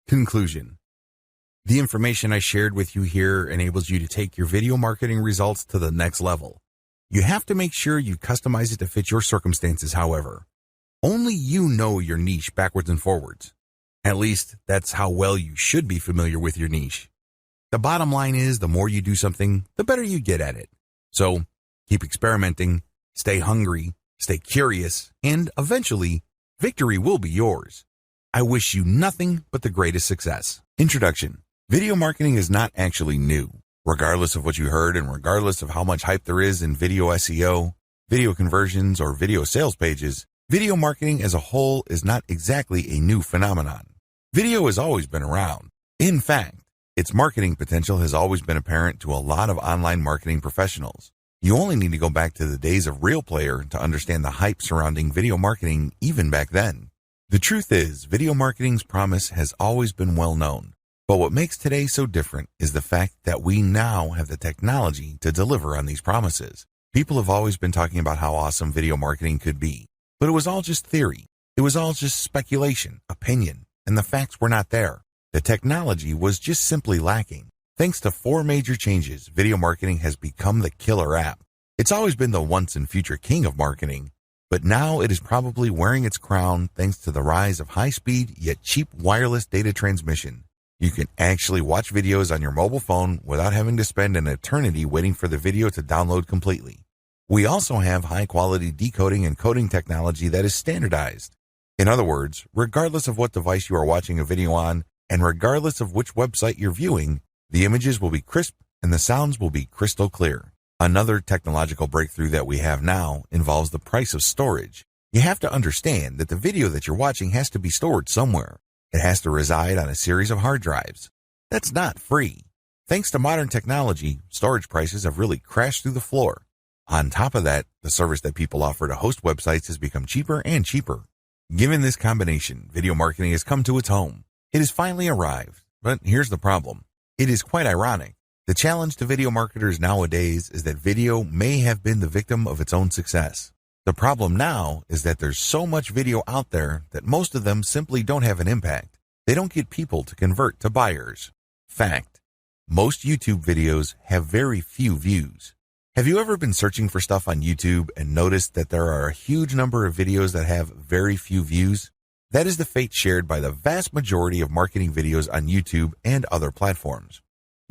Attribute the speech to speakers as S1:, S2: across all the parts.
S1: Conclusion. The information I shared with you here enables you to take your video marketing results to the next level. You have to make sure you customize it to fit your circumstances, however. Only you know your niche backwards and forwards. At least, that's how well you should be familiar with your niche. The bottom line is, the more you do something, the better you get at it. So, keep experimenting, stay hungry, stay curious, and eventually, victory will be yours. I wish you nothing but the greatest success. Introduction. Video marketing is not actually new. Regardless of what you heard and regardless of how much hype there is in video SEO, video conversions, or video sales pages, video marketing as a whole is not exactly a new phenomenon. Video has always been around. In fact, its marketing potential has always been apparent to a lot of online marketing professionals. You only need to go back to the days of Real Player to understand the hype surrounding video marketing even back then. The truth is, video marketing's promise has always been well known. But what makes today so different is the fact that we now have the technology to deliver on these promises. People have always been talking about how awesome video marketing could be, but it was all just theory. It was all just speculation, opinion, and the facts were not there. The technology was just simply lacking. Thanks to 4 major changes, video marketing has become the killer app. It's always been the once and future king of marketing, but now it is probably wearing its crown thanks to the rise of high-speed yet cheap wireless data transmission. You can actually watch videos on your mobile phone without having to spend an eternity waiting for the video to download completely. We also have high-quality decoding and coding technology that is standardized. In other words, regardless of what device you are watching a video on, and regardless of which website you're viewing, the images will be crisp and the sounds will be crystal clear. Another technological breakthrough that we have now involves the price of storage. You have to understand that the video that you're watching has to be stored somewhere. It has to reside on a series of hard drives. That's not free. Thanks to modern technology, storage prices have really crashed through the floor. On top of that, the service that people offer to host websites has become cheaper and cheaper. Given this combination, video marketing has come to its home. It has finally arrived, but here's the problem. It is quite ironic. The challenge to video marketers nowadays is that video may have been the victim of its own success. The problem now is that there's so much video out there that most of them simply don't have an impact. They don't get people to convert to buyers. Fact. Most YouTube videos have very few views. Have you ever been searching for stuff on YouTube and noticed that there are a huge number of videos that have very few views? That is the fate shared by the vast majority of marketing videos on YouTube and other platforms.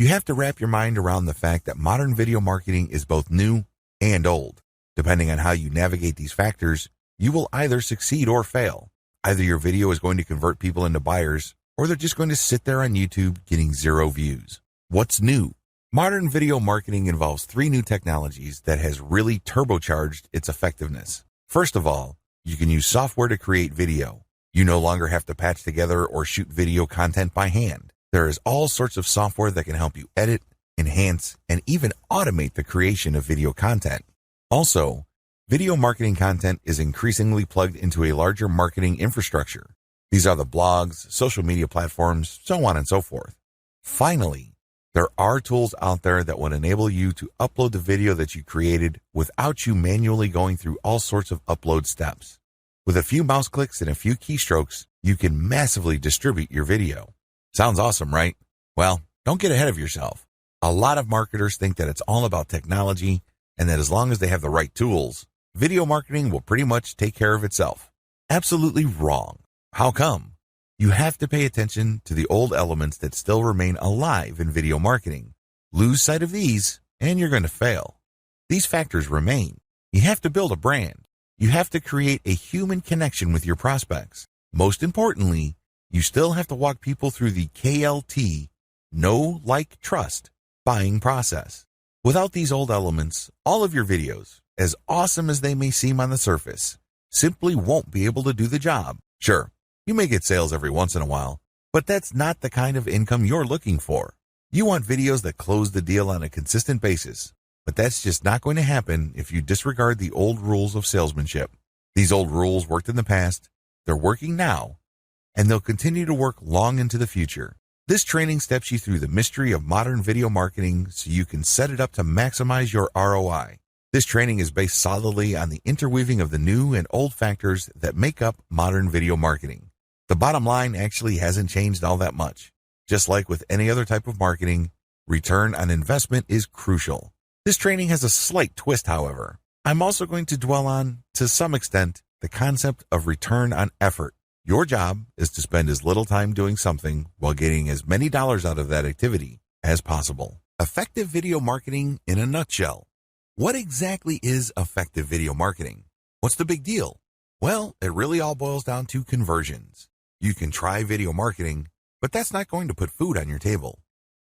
S1: You have to wrap your mind around the fact that modern video marketing is both new and old. Depending on how you navigate these factors, you will either succeed or fail. Either your video is going to convert people into buyers, or they're just going to sit there on YouTube getting 0 views. What's new? Modern video marketing involves 3 new technologies that has really turbocharged its effectiveness. First of all, you can use software to create video. You no longer have to patch together or shoot video content by hand. There is all sorts of software that can help you edit, enhance, and even automate the creation of video content. Also, video marketing content is increasingly plugged into a larger marketing infrastructure. These are the blogs, social media platforms, so on and so forth. Finally, there are tools out there that would enable you to upload the video that you created without you manually going through all sorts of upload steps. With a few mouse clicks and a few keystrokes, you can massively distribute your video. Sounds awesome, right? Well, don't get ahead of yourself. A lot of marketers think that it's all about technology and that as long as they have the right tools, video marketing will pretty much take care of itself. Absolutely wrong. How come? You have to pay attention to the old elements that still remain alive in video marketing. Lose sight of these, and you're going to fail. These factors remain. You have to build a brand. You have to create a human connection with your prospects. Most importantly, you still have to walk people through the KLT, know, like, trust, buying process. Without these old elements, all of your videos, as awesome as they may seem on the surface, simply won't be able to do the job. Sure, you may get sales every once in a while, but that's not the kind of income you're looking for. You want videos that close the deal on a consistent basis, but that's just not going to happen if you disregard the old rules of salesmanship. These old rules worked in the past, they're working now, and they'll continue to work long into the future. This training steps you through the mystery of modern video marketing so you can set it up to maximize your ROI. This training is based solidly on the interweaving of the new and old factors that make up modern video marketing. The bottom line actually hasn't changed all that much. Just like with any other type of marketing, return on investment is crucial. This training has a slight twist, however. I'm also going to dwell on, to some extent, the concept of return on effort. Your job is to spend as little time doing something while getting as many dollars out of that activity as possible. Effective video marketing in a nutshell. What exactly is effective video marketing? What's the big deal? Well, it really all boils down to conversions. You can try video marketing, but that's not going to put food on your table.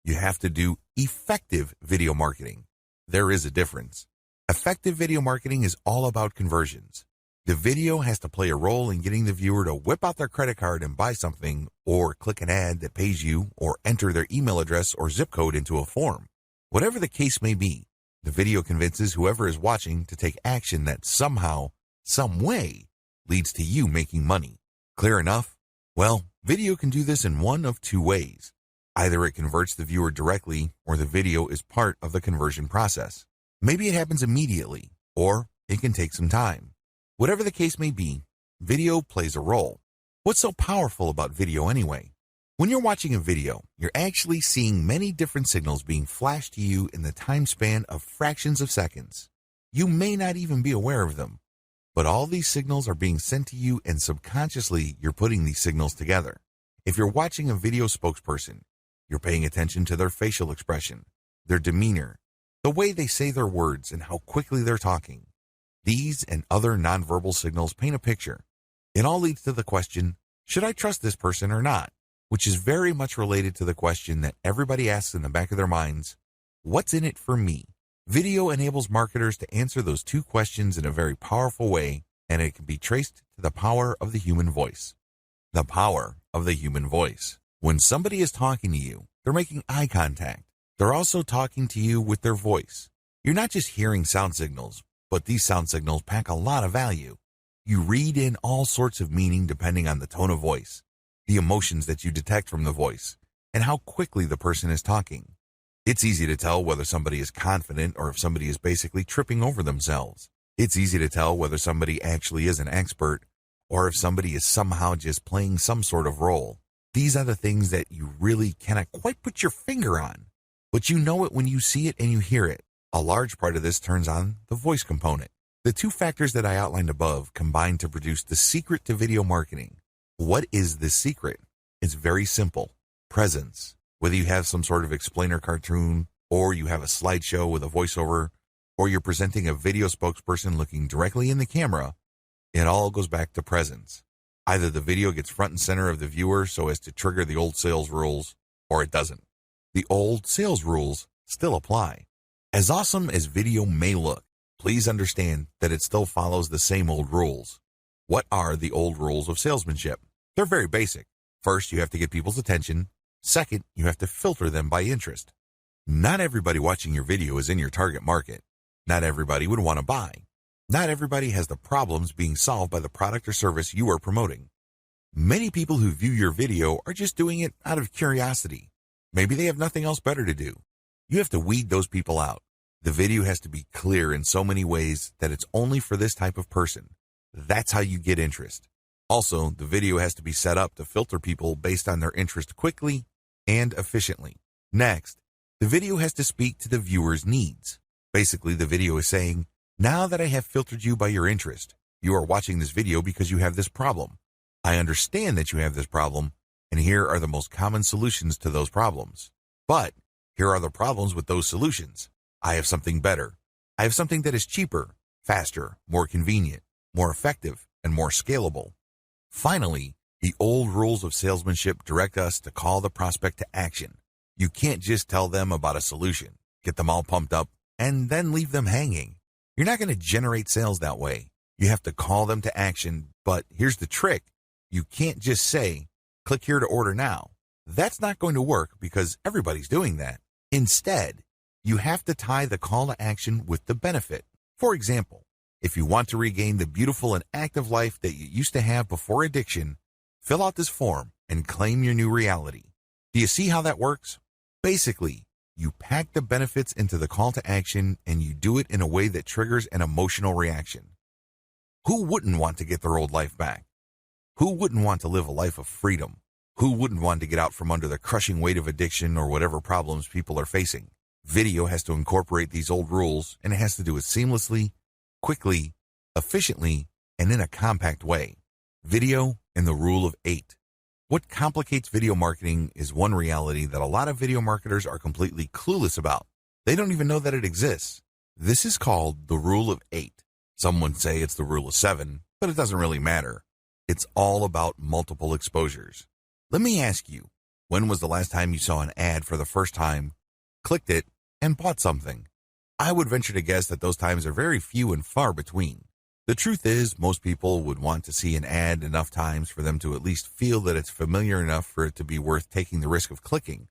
S1: You have to do effective video marketing. There is a difference. Effective video marketing is all about conversions. The video has to play a role in getting the viewer to whip out their credit card and buy something, or click an ad that pays you, or enter their email address or zip code into a form. Whatever the case may be, the video convinces whoever is watching to take action that somehow, some way, leads to you making money. Clear enough? Well, video can do this in one of two ways. Either it converts the viewer directly, or the video is part of the conversion process. Maybe it happens immediately, or it can take some time. Whatever the case may be, video plays a role. What's so powerful about video anyway? When you're watching a video, you're actually seeing many different signals being flashed to you in the time span of fractions of seconds. You may not even be aware of them, but all these signals are being sent to you, and subconsciously you're putting these signals together. If you're watching a video spokesperson, you're paying attention to their facial expression, their demeanor, the way they say their words, and how quickly they're talking. These and other nonverbal signals paint a picture. It all leads to the question, should I trust this person or not? Which is very much related to the question that everybody asks in the back of their minds, what's in it for me? Video enables marketers to answer those two questions in a very powerful way, and it can be traced to the power of the human voice. The power of the human voice. When somebody is talking to you, they're making eye contact. They're also talking to you with their voice. You're not just hearing sound signals, but these sound signals pack a lot of value. You read in all sorts of meaning depending on the tone of voice, the emotions that you detect from the voice, and how quickly the person is talking. It's easy to tell whether somebody is confident or if somebody is basically tripping over themselves. It's easy to tell whether somebody actually is an expert or if somebody is somehow just playing some sort of role. These are the things that you really cannot quite put your finger on, but you know it when you see it and you hear it. A large part of this turns on the voice component. The two factors that I outlined above combine to produce the secret to video marketing. What is this secret? It's very simple. Presence. Whether you have some sort of explainer cartoon, or you have a slideshow with a voiceover, or you're presenting a video spokesperson looking directly in the camera, it all goes back to presence. Either the video gets front and center of the viewer so as to trigger the old sales rules, or it doesn't. The old sales rules still apply. As awesome as video may look, please understand that it still follows the same old rules. What are the old rules of salesmanship? They're very basic. First, you have to get people's attention. Second, you have to filter them by interest. Not everybody watching your video is in your target market. Not everybody would want to buy. Not everybody has the problems being solved by the product or service you are promoting. Many people who view your video are just doing it out of curiosity. Maybe they have nothing else better to do. You have to weed those people out. The video has to be clear in so many ways that it's only for this type of person. That's how you get interest. Also, the video has to be set up to filter people based on their interest quickly and efficiently. Next, the video has to speak to the viewer's needs. Basically, the video is saying, now that I have filtered you by your interest, you are watching this video because you have this problem. I understand that you have this problem, and here are the most common solutions to those problems. But here are the problems with those solutions. I have something better. I have something that is cheaper, faster, more convenient, more effective, and more scalable. Finally, the old rules of salesmanship direct us to call the prospect to action. You can't just tell them about a solution, get them all pumped up, and then leave them hanging. You're not going to generate sales that way. You have to call them to action, but here's the trick. You can't just say, click here to order now. That's not going to work because everybody's doing that. Instead, you have to tie the call to action with the benefit. For example, if you want to regain the beautiful and active life that you used to have before addiction, fill out this form and claim your new reality. Do you see how that works? Basically, you pack the benefits into the call to action and you do it in a way that triggers an emotional reaction. Who wouldn't want to get their old life back? Who wouldn't want to live a life of freedom? Who wouldn't want to get out from under the crushing weight of addiction or whatever problems people are facing? Video has to incorporate these old rules, and it has to do it seamlessly, quickly, efficiently, and in a compact way. Video and the rule of 8. What complicates video marketing is one reality that a lot of video marketers are completely clueless about. They don't even know that it exists. This is called the rule of 8. Some would say it's the rule of 7, but it doesn't really matter. It's all about multiple exposures. Let me ask you, when was the last time you saw an ad for the first time, clicked it, and bought something? I would venture to guess that those times are very few and far between. The truth is, most people would want to see an ad enough times for them to at least feel that it's familiar enough for it to be worth taking the risk of clicking.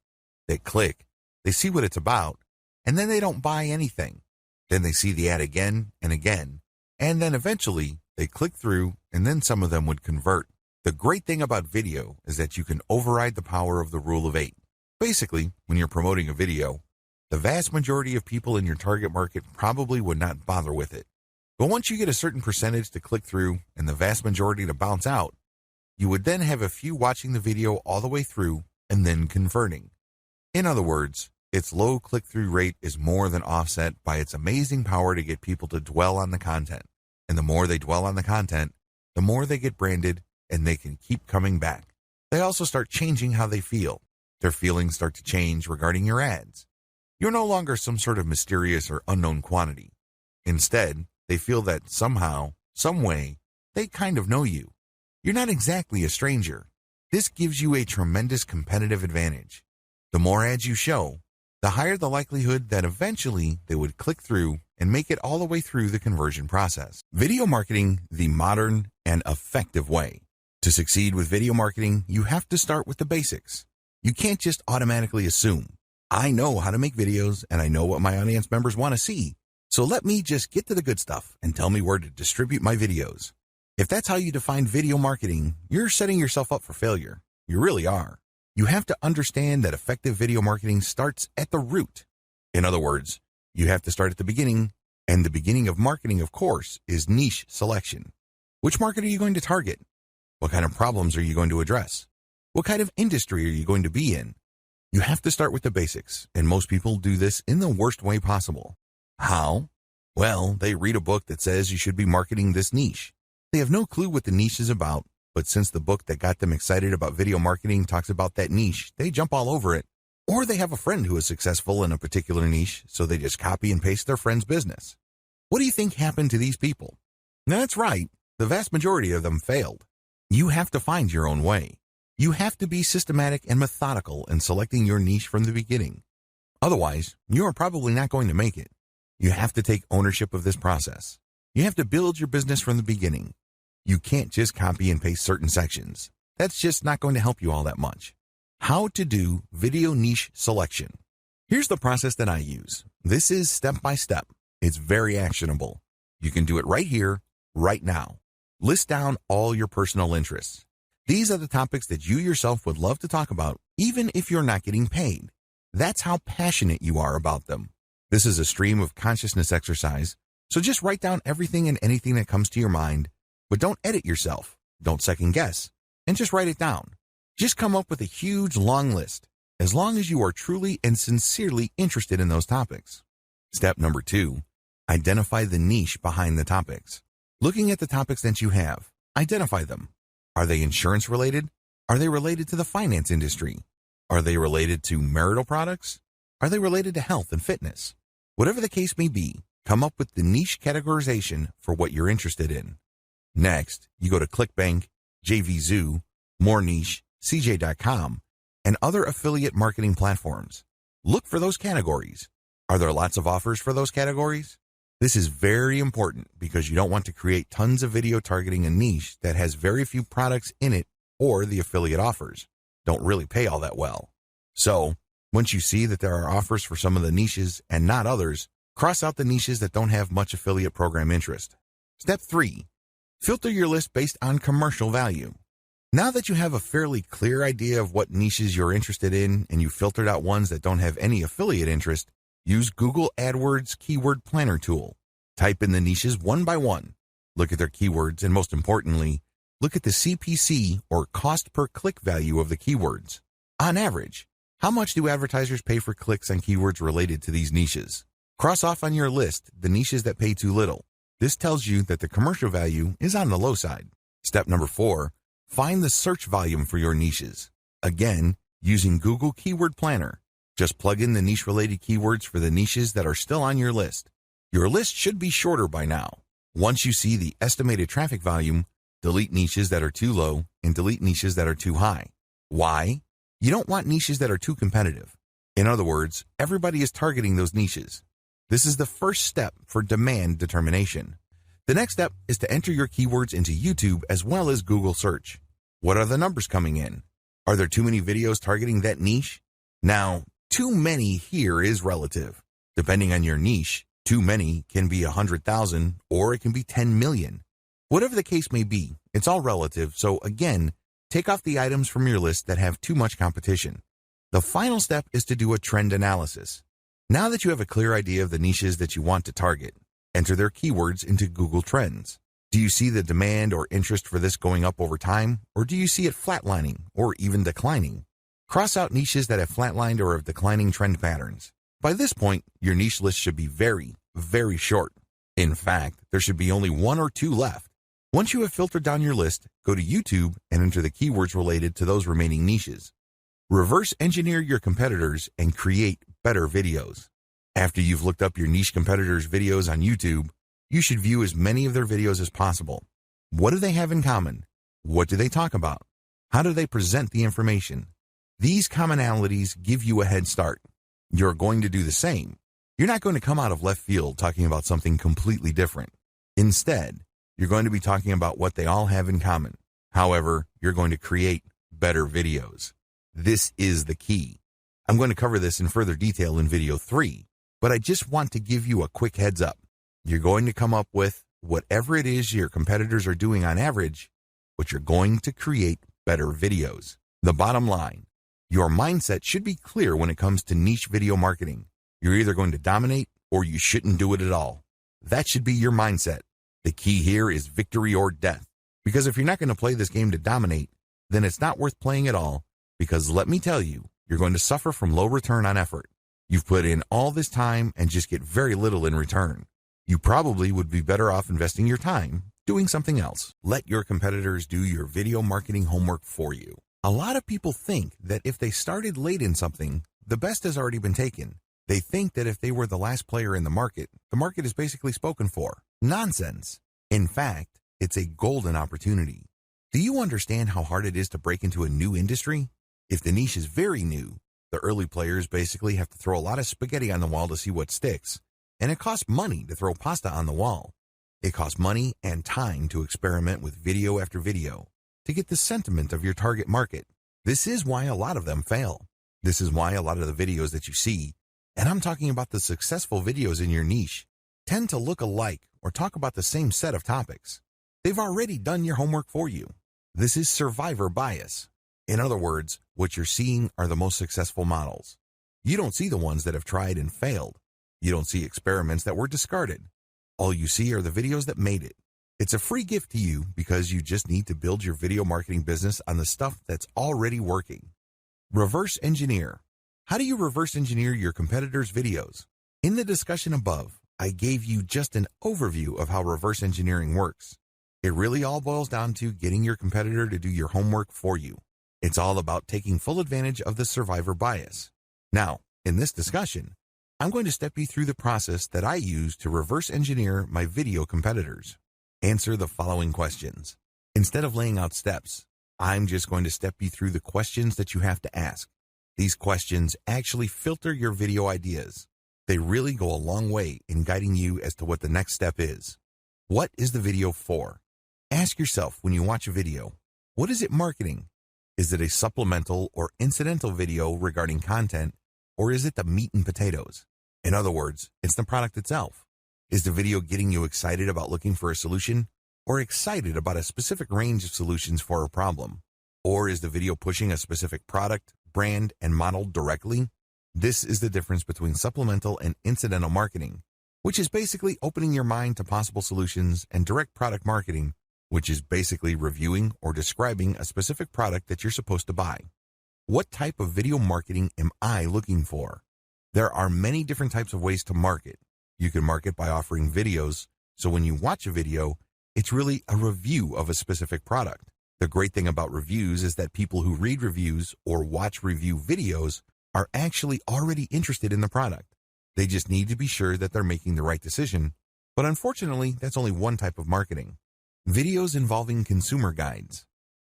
S1: They click, they see what it's about, and then they don't buy anything. Then they see the ad again and again, and then eventually they click through, and then some of them would convert. The great thing about video is that you can override the power of the rule of 8. Basically, when you're promoting a video, the vast majority of people in your target market probably would not bother with it. But once you get a certain percentage to click through and the vast majority to bounce out, you would then have a few watching the video all the way through and then converting. In other words, its low click-through rate is more than offset by its amazing power to get people to dwell on the content. And the more they dwell on the content, the more they get branded and they can keep coming back. They also start changing how they feel. Their feelings start to change regarding your ads. You're no longer some sort of mysterious or unknown quantity. Instead, they feel that somehow, some way, they kind of know you. You're not exactly a stranger. This gives you a tremendous competitive advantage. The more ads you show, the higher the likelihood that eventually they would click through and make it all the way through the conversion process. Video marketing the modern and effective way. To succeed with video marketing, you have to start with the basics. You can't just automatically assume, I know how to make videos and I know what my audience members want to see. So let me just get to the good stuff and tell me where to distribute my videos. If that's how you define video marketing, you're setting yourself up for failure. You really are. You have to understand that effective video marketing starts at the root. In other words, you have to start at the beginning, and the beginning of marketing, of course, is niche selection. Which market are you going to target? What kind of problems are you going to address? What kind of industry are you going to be in? You have to start with the basics, and most people do this in the worst way possible. How? Well, they read a book that says you should be marketing this niche. They have no clue what the niche is about, but since the book that got them excited about video marketing talks about that niche, they jump all over it. Or they have a friend who is successful in a particular niche, so they just copy and paste their friend's business. What do you think happened to these people? That's right, the vast majority of them failed. You have to find your own way. You have to be systematic and methodical in selecting your niche from the beginning. Otherwise, you are probably not going to make it. You have to take ownership of this process. You have to build your business from the beginning. You can't just copy and paste certain sections. That's just not going to help you all that much. How to do video niche selection. Here's the process that I use. This is step by step. It's very actionable. You can do it right here, right now. List down all your personal interests. These are the topics that you yourself would love to talk about, even if you're not getting paid. That's how passionate you are about them. This is a stream of consciousness exercise, so just write down everything and anything that comes to your mind, but don't edit yourself, don't second guess, and just write it down. Just come up with a huge long list, as long as you are truly and sincerely interested in those topics. Step number 2, identify the niche behind the topics. Looking at the topics that you have, identify them. Are they insurance related? Are they related to the finance industry? Are they related to marital products? Are they related to health and fitness? Whatever the case may be, come up with the niche categorization for what you're interested in. Next, you go to ClickBank, JVZoo, More Niche, CJ.com, and other affiliate marketing platforms. Look for those categories. Are there lots of offers for those categories? This is very important because you don't want to create tons of video targeting a niche that has very few products in it or the affiliate offers don't really pay all that well. So, once you see that there are offers for some of the niches and not others, cross out the niches that don't have much affiliate program interest. Step 3, filter your list based on commercial value. Now that you have a fairly clear idea of what niches you're interested in and you filtered out ones that don't have any affiliate interest, use Google Adwords Keyword Planner tool. Type in the niches one by one. Look at their keywords and most importantly, look at the CPC or cost per click value of the keywords. On average, how much do advertisers pay for clicks on keywords related to these niches? Cross off on your list the niches that pay too little. This tells you that the commercial value is on the low side. Step number 4, find the search volume for your niches. Again, using Google Keyword Planner, just plug in the niche-related keywords for the niches that are still on your list. Your list should be shorter by now. Once you see the estimated traffic volume, delete niches that are too low and delete niches that are too high. Why? You don't want niches that are too competitive. In other words, everybody is targeting those niches. This is the first step for demand determination. The next step is to enter your keywords into YouTube as well as Google search. What are the numbers coming in? Are there too many videos targeting that niche? Now, too many here is relative. Depending on your niche, too many can be 100,000 or it can be 10 million. Whatever the case may be, it's all relative, so again, take off the items from your list that have too much competition. The final step is to do a trend analysis. Now that you have a clear idea of the niches that you want to target, enter their keywords into Google Trends. Do you see the demand or interest for this going up over time, or do you see it flatlining or even declining? Cross out niches that have flatlined or have declining trend patterns. By this point, your niche list should be very, very short. In fact, there should be only 1 or 2 left. Once you have filtered down your list, go to YouTube and enter the keywords related to those remaining niches. Reverse engineer your competitors and create better videos. After you've looked up your niche competitors' videos on YouTube, you should view as many of their videos as possible. What do they have in common? What do they talk about? How do they present the information? These commonalities give you a head start. You're going to do the same. You're not going to come out of left field talking about something completely different. Instead, you're going to be talking about what they all have in common. However, you're going to create better videos. This is the key. I'm going to cover this in further detail in video 3, but I just want to give you a quick heads up. You're going to come up with whatever it is your competitors are doing on average, but you're going to create better videos. The bottom line, your mindset should be clear when it comes to niche video marketing. You're either going to dominate or you shouldn't do it at all. That should be your mindset. The key here is victory or death. Because if you're not going to play this game to dominate, then it's not worth playing at all. Because let me tell you, you're going to suffer from low return on effort. You've put in all this time and just get very little in return. You probably would be better off investing your time doing something else. Let your competitors do your video marketing homework for you. A lot of people think that if they started late in something, the best has already been taken. They think that if they were the last player in the market is basically spoken for. Nonsense. In fact, it's a golden opportunity. Do you understand how hard it is to break into a new industry? If the niche is very new, the early players basically have to throw a lot of spaghetti on the wall to see what sticks. And it costs money to throw pasta on the wall. It costs money and time to experiment with video after video to get the sentiment of your target market. This is why a lot of them fail. This is why a lot of the videos that you see, and I'm talking about the successful videos in your niche, tend to look alike or talk about the same set of topics. They've already done your homework for you. This is survivor bias. In other words, what you're seeing are the most successful models. You don't see the ones that have tried and failed. You don't see experiments that were discarded. All you see are the videos that made it. It's a free gift to you because you just need to build your video marketing business on the stuff that's already working. Reverse engineer. How do you reverse engineer your competitors' videos? In the discussion above, I gave you just an overview of how reverse engineering works. It really all boils down to getting your competitor to do your homework for you. It's all about taking full advantage of the survivor bias. Now, in this discussion, I'm going to step you through the process that I use to reverse engineer my video competitors. Answer the following questions. Instead of laying out steps, I'm just going to step you through the questions that you have to ask. These questions actually filter your video ideas. They really go a long way in guiding you as to what the next step is. What is the video for? Ask yourself when you watch a video, what is it marketing? Is it a supplemental or incidental video regarding content, or is it the meat and potatoes? In other words, it's the product itself. Is the video getting you excited about looking for a solution, or excited about a specific range of solutions for a problem? Or is the video pushing a specific product, brand, and model directly? This is the difference between supplemental and incidental marketing, which is basically opening your mind to possible solutions, and direct product marketing, which is basically reviewing or describing a specific product that you're supposed to buy. What type of video marketing am I looking for? There are many different types of ways to market. You can market by offering videos, so when you watch a video, it's really a review of a specific product. The great thing about reviews is that people who read reviews or watch review videos are actually already interested in the product. They just need to be sure that they're making the right decision, but unfortunately, that's only one type of marketing. Videos involving consumer guides.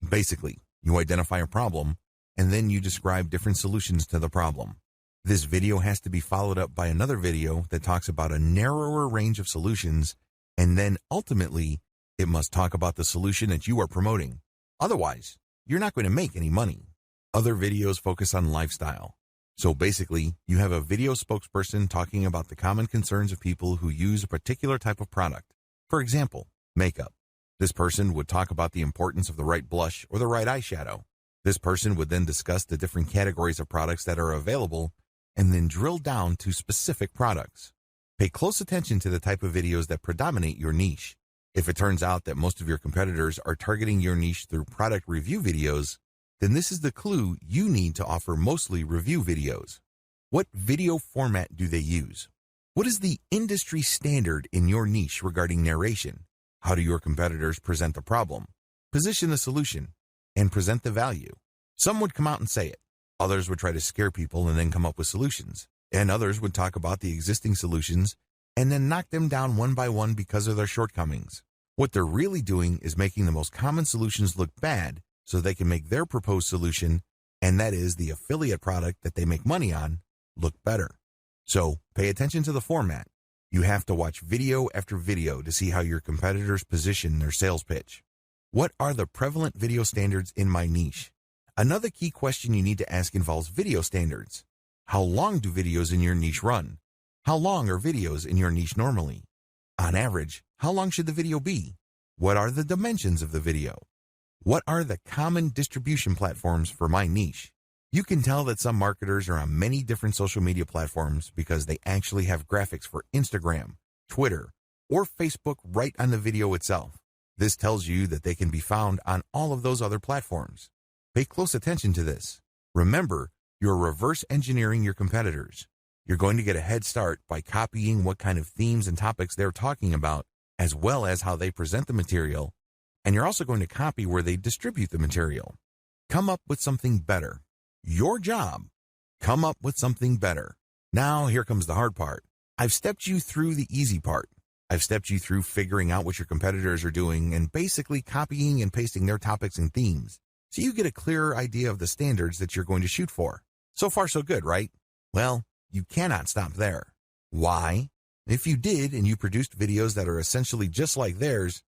S1: Basically, you identify a problem, and then you describe different solutions to the problem. This video has to be followed up by another video that talks about a narrower range of solutions, and then ultimately, it must talk about the solution that you are promoting. Otherwise, you're not going to make any money. Other videos focus on lifestyle. So basically, you have a video spokesperson talking about the common concerns of people who use a particular type of product. For example, makeup. This person would talk about the importance of the right blush or the right eyeshadow. This person would then discuss the different categories of products that are available and then drill down to specific products. Pay close attention to the type of videos that predominate your niche. If it turns out that most of your competitors are targeting your niche through product review videos, then this is the clue you need to offer mostly review videos. What video format do they use? What is the industry standard in your niche regarding narration? How do your competitors present the problem, position the solution, and present the value? Some would come out and say it. Others would try to scare people and then come up with solutions. And others would talk about the existing solutions and then knock them down one by one because of their shortcomings. What they're really doing is making the most common solutions look bad so they can make their proposed solution, and that is the affiliate product that they make money on, look better. So pay attention to the format. You have to watch video after video to see how your competitors position their sales pitch. What are the prevalent video standards in my niche? Another key question you need to ask involves video standards. How long do videos in your niche run? How long are videos in your niche normally? On average, how long should the video be? What are the dimensions of the video? What are the common distribution platforms for my niche? You can tell that some marketers are on many different social media platforms because they actually have graphics for Instagram, Twitter, or Facebook right on the video itself. This tells you that they can be found on all of those other platforms. Pay close attention to this. Remember, you're reverse engineering your competitors. You're going to get a head start by copying what kind of themes and topics they're talking about, as well as how they present the material, and you're also going to copy where they distribute the material. Come up with something better. Your job. Come up with something better. Now, here comes the hard part. I've stepped you through the easy part. I've stepped you through figuring out what your competitors are doing and basically copying and pasting their topics and themes, so you get a clearer idea of the standards that you're going to shoot for. So far, so good, right? Well, you cannot stop there. Why? If you did and you produced videos that are essentially just like theirs,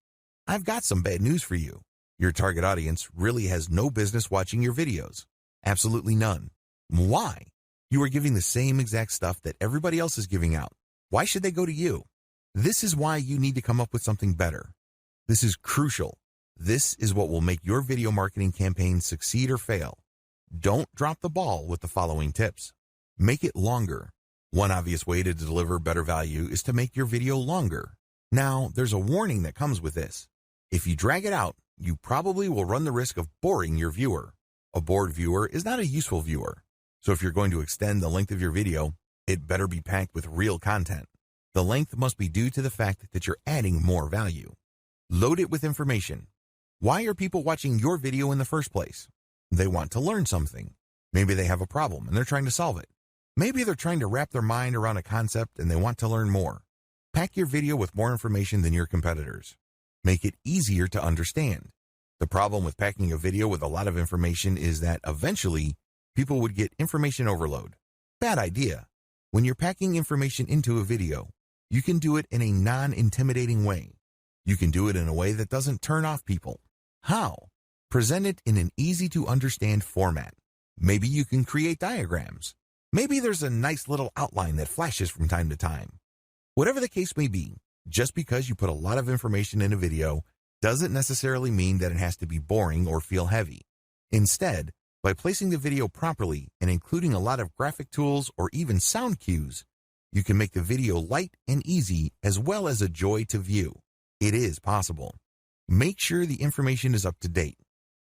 S1: I've got some bad news for you. Your target audience really has no business watching your videos. Absolutely none. Why? You are giving the same exact stuff that everybody else is giving out. Why should they go to you? This is why you need to come up with something better. This is crucial. This is what will make your video marketing campaign succeed or fail. Don't drop the ball with the following tips. Make it longer. One obvious way to deliver better value is to make your video longer. Now, there's a warning that comes with this. If you drag it out, you probably will run the risk of boring your viewer. A bored viewer is not a useful viewer. So if you're going to extend the length of your video, it better be packed with real content. The length must be due to the fact that you're adding more value. Load it with information. Why are people watching your video in the first place? They want to learn something. Maybe they have a problem and they're trying to solve it. Maybe they're trying to wrap their mind around a concept and they want to learn more. Pack your video with more information than your competitors. Make it easier to understand. The problem with packing a video with a lot of information is that eventually people would get information overload. Bad idea. When you're packing information into a video, you can do it in a non-intimidating way. You can do it in a way that doesn't turn off people. How? Present it in an easy-to-understand format. Maybe you can create diagrams. Maybe there's a nice little outline that flashes from time to time. Whatever the case may be, just because you put a lot of information in a video doesn't necessarily mean that it has to be boring or feel heavy. Instead, by placing the video properly and including a lot of graphic tools or even sound cues, you can make the video light and easy as well as a joy to view. It is possible. Make sure the information is up to date.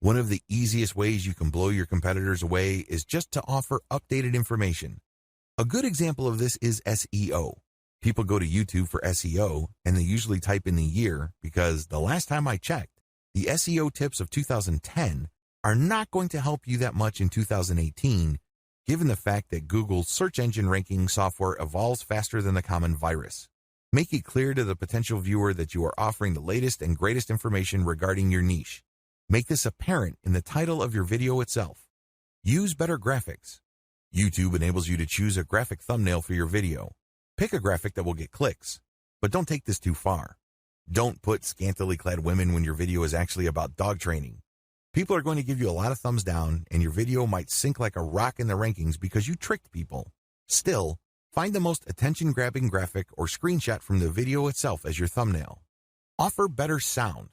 S1: One of the easiest ways you can blow your competitors away is just to offer updated information. A good example of this is SEO. People go to YouTube for SEO, and they usually type in the year because the last time I checked, the SEO tips of 2010 are not going to help you that much in 2018, given the fact that Google's search engine ranking software evolves faster than the common virus. Make it clear to the potential viewer that you are offering the latest and greatest information regarding your niche. Make this apparent in the title of your video itself. Use better graphics. YouTube enables you to choose a graphic thumbnail for your video. Pick a graphic that will get clicks, but don't take this too far. Don't put scantily clad women when your video is actually about dog training. People are going to give you a lot of thumbs down, and your video might sink like a rock in the rankings because you tricked people. Still, find the most attention-grabbing graphic or screenshot from the video itself as your thumbnail. Offer better sound.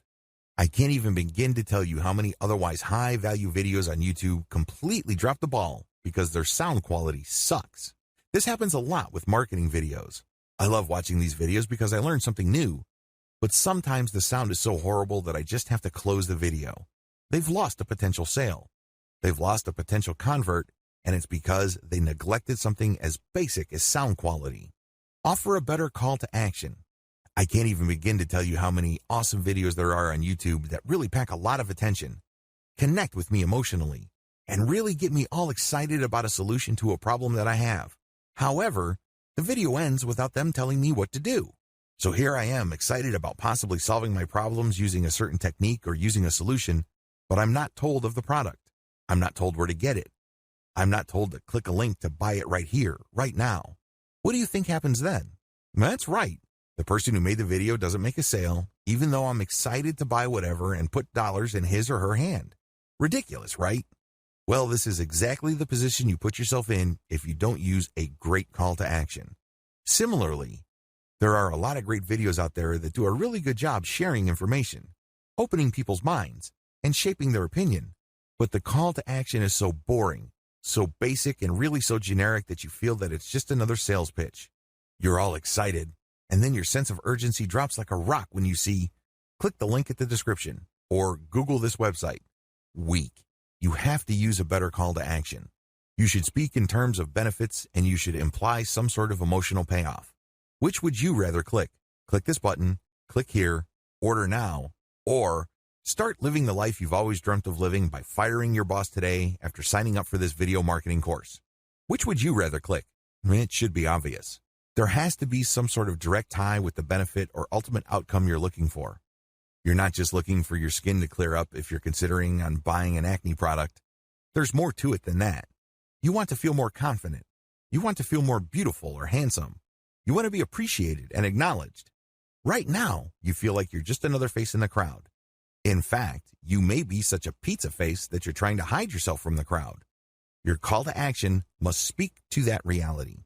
S1: I can't even begin to tell you how many otherwise high-value videos on YouTube completely drop the ball because their sound quality sucks. This happens a lot with marketing videos. I love watching these videos because I learn something new, but sometimes the sound is so horrible that I just have to close the video. They've lost a potential sale. They've lost a potential convert, and it's because they neglected something as basic as sound quality. Offer a better call to action. I can't even begin to tell you how many awesome videos there are on YouTube that really pack a lot of attention, connect with me emotionally, and really get me all excited about a solution to a problem that I have. However, the video ends without them telling me what to do. So here I am excited about possibly solving my problems using a certain technique or using a solution, but I'm not told of the product. I'm not told where to get it. I'm not told to click a link to buy it right here, right now. What do you think happens then? That's right. The person who made the video doesn't make a sale, even though I'm excited to buy whatever and put dollars in his or her hand. Ridiculous, right? Well, this is exactly the position you put yourself in if you don't use a great call to action. Similarly, there are a lot of great videos out there that do a really good job sharing information, opening people's minds, and shaping their opinion. But the call to action is so boring, so basic, and really so generic that you feel that it's just another sales pitch. You're all excited, and then your sense of urgency drops like a rock when you see, click the link at the description, or Google this website. Weak. You have to use a better call to action. You should speak in terms of benefits, and you should imply some sort of emotional payoff. Which would you rather click? Click this button, click here, order now, or start living the life you've always dreamt of living by firing your boss today after signing up for this video marketing course. Which would you rather click? It should be obvious. There has to be some sort of direct tie with the benefit or ultimate outcome you're looking for. You're not just looking for your skin to clear up if you're considering on buying an acne product. There's more to it than that. You want to feel more confident. You want to feel more beautiful or handsome. You want to be appreciated and acknowledged. Right now, you feel like you're just another face in the crowd. In fact, you may be such a pizza face that you're trying to hide yourself from the crowd. Your call to action must speak to that reality.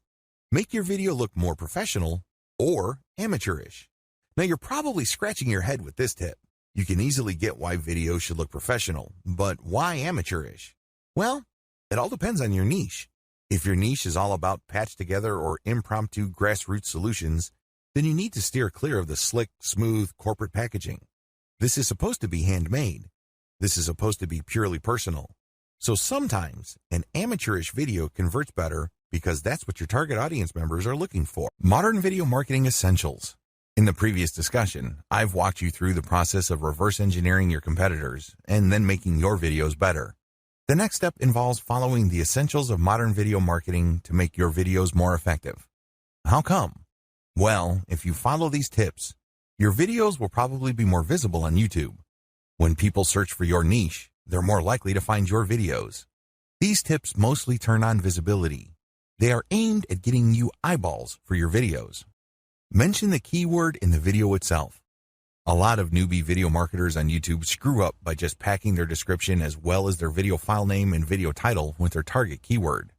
S1: Make your video look more professional or amateurish. Now, you're probably scratching your head with this tip. You can easily get why videos should look professional, but why amateurish? Well, it all depends on your niche. If your niche is all about patched together or impromptu grassroots solutions, then you need to steer clear of the slick, smooth corporate packaging. This is supposed to be handmade. This is supposed to be purely personal. So sometimes an amateurish video converts better because that's what your target audience members are looking for. Modern video marketing essentials. In the previous discussion, I've walked you through the process of reverse engineering your competitors and then making your videos better. The next step involves following the essentials of modern video marketing to make your videos more effective. How come? Well, if you follow these tips, your videos will probably be more visible on YouTube. When people search for your niche, they're more likely to find your videos. These tips mostly turn on visibility. They are aimed at getting you eyeballs for your videos. Mention the keyword in the video itself. A lot of newbie video marketers on YouTube screw up by just packing their description as well as their video file name and video title with their target keyword.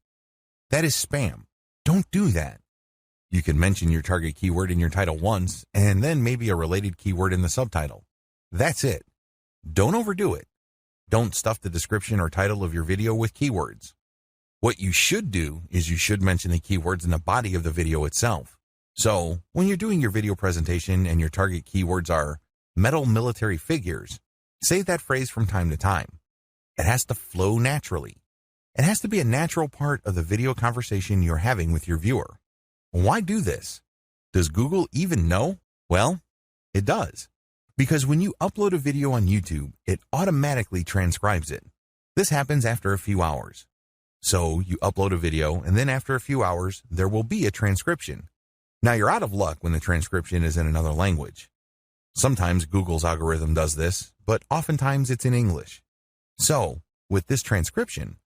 S1: That is spam. Don't do that. You can mention your target keyword in your title once and then maybe a related keyword in the subtitle. That's it. Don't overdo it. Don't stuff the description or title of your video with keywords. What you should do is you should mention the keywords in the body of the video itself. So, when you're doing your video presentation and your target keywords are metal military figures, say that phrase from time to time. It has to flow naturally. It has to be a natural part of the video conversation you're having with your viewer. Why do this? Does Google even know? Well, it does. Because when you upload a video on YouTube, it automatically transcribes it. This happens after a few hours. So you upload a video, and then after a few hours, there will be a transcription. Now you're out of luck when the transcription is in another language. Sometimes Google's algorithm does this, but oftentimes it's in English. So, with this transcription,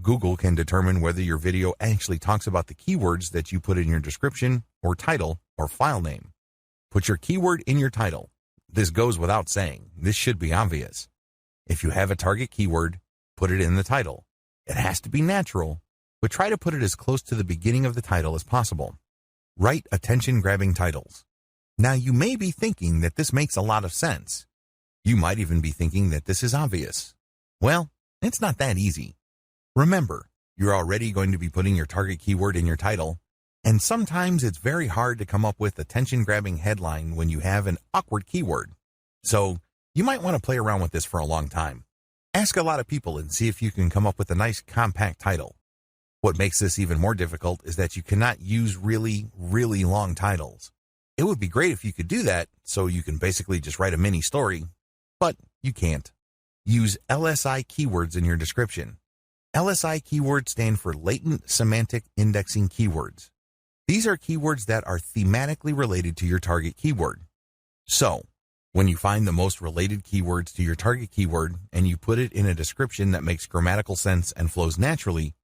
S1: Google can determine whether your video actually talks about the keywords that you put in your description or title or file name. Put your keyword in your title. This goes without saying. This should be obvious. If you have a target keyword, put it in the title. It has to be natural, but try to put it as close to the beginning of the title as possible. Write attention-grabbing titles. Now, you may be thinking that this makes a lot of sense. You might even be thinking that this is obvious. Well, it's not that easy. Remember, you're already going to be putting your target keyword in your title, and sometimes it's very hard to come up with attention-grabbing headline when you have an awkward keyword. So, you might want to play around with this for a long time. Ask a lot of people and see if you can come up with a nice compact title. What makes this even more difficult is that you cannot use really, really long titles. It would be great if you could do that, so you can basically just write a mini story, but you can't. Use LSI keywords in your description. LSI keywords stand for Latent Semantic Indexing Keywords. These are keywords that are thematically related to your target keyword. So, when you find the most related keywords to your target keyword and you put it in a description that makes grammatical sense and flows naturally,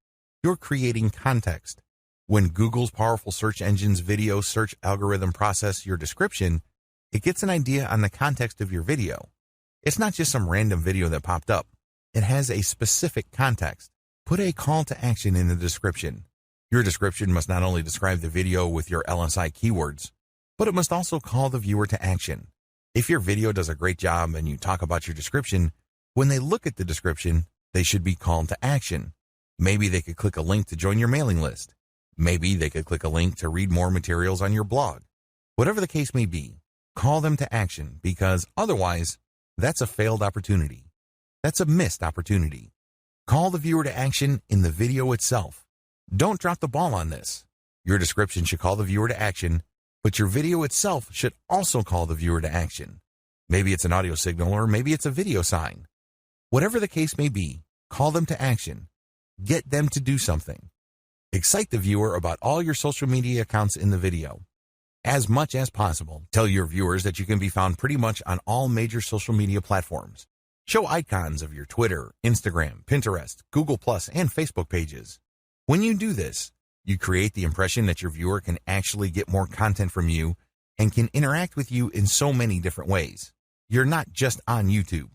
S1: you're creating context. When Google's powerful search engine's video search algorithm processes your description, it gets an idea on the context of your video. It's not just some random video that popped up. It has a specific context. Put a call to action in the description. Your description must not only describe the video with your LSI keywords, but it must also call the viewer to action. If your video does a great job and you talk about your description, when they look at the description, they should be called to action. Maybe they could click a link to join your mailing list. Maybe they could click a link to read more materials on your blog. Whatever the case may be, call them to action, because otherwise, that's a failed opportunity. That's a missed opportunity. Call the viewer to action in the video itself. Don't drop the ball on this. Your description should call the viewer to action, but your video itself should also call the viewer to action. Maybe it's an audio signal or maybe it's a video sign. Whatever the case may be, call them to action. Get them to do something. Excite the viewer about all your social media accounts in the video. As much as possible, tell your viewers that you can be found pretty much on all major social media platforms. Show icons of your Twitter, Instagram, Pinterest, Google+, and Facebook pages. When you do this, you create the impression that your viewer can actually get more content from you and can interact with you in so many different ways. You're not just on YouTube.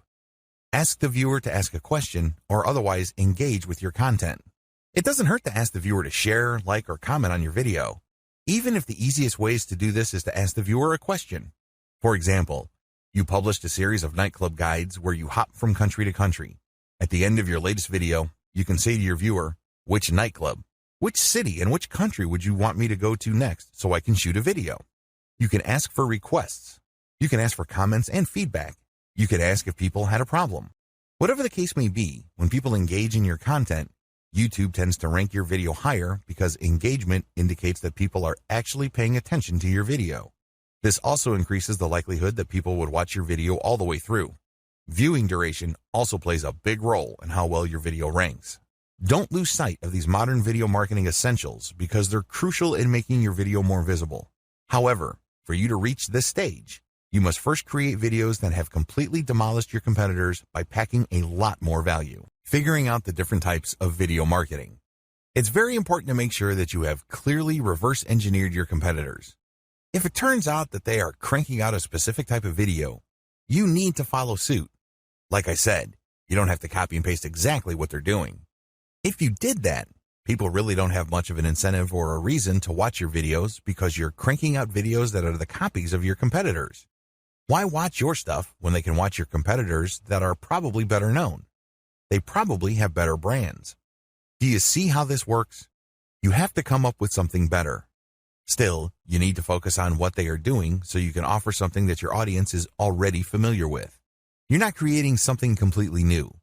S1: Ask the viewer to ask a question or otherwise engage with your content. It doesn't hurt to ask the viewer to share, like, or comment on your video, even if the easiest ways to do this is to ask the viewer a question. For example, you published a series of nightclub guides where you hop from country to country. At the end of your latest video, you can say to your viewer, which nightclub, which city, and which country would you want me to go to next so I can shoot a video? You can ask for requests. You can ask for comments and feedback. You could ask if people had a problem. Whatever the case may be, when people engage in your content, YouTube tends to rank your video higher because engagement indicates that people are actually paying attention to your video. This also increases the likelihood that people would watch your video all the way through. Viewing duration also plays a big role in how well your video ranks. Don't lose sight of these modern video marketing essentials because they're crucial in making your video more visible. However, for you to reach this stage, you must first create videos that have completely demolished your competitors by packing a lot more value. Figuring out the different types of video marketing. It's very important to make sure that you have clearly reverse engineered your competitors. If it turns out that they are cranking out a specific type of video, you need to follow suit. Like I said, you don't have to copy and paste exactly what they're doing. If you did that, people really don't have much of an incentive or a reason to watch your videos because you're cranking out videos that are the copies of your competitors. Why watch your stuff when they can watch your competitors that are probably better known? They probably have better brands. Do you see how this works? You have to come up with something better. Still, you need to focus on what they are doing so you can offer something that your audience is already familiar with. You're not creating something completely new.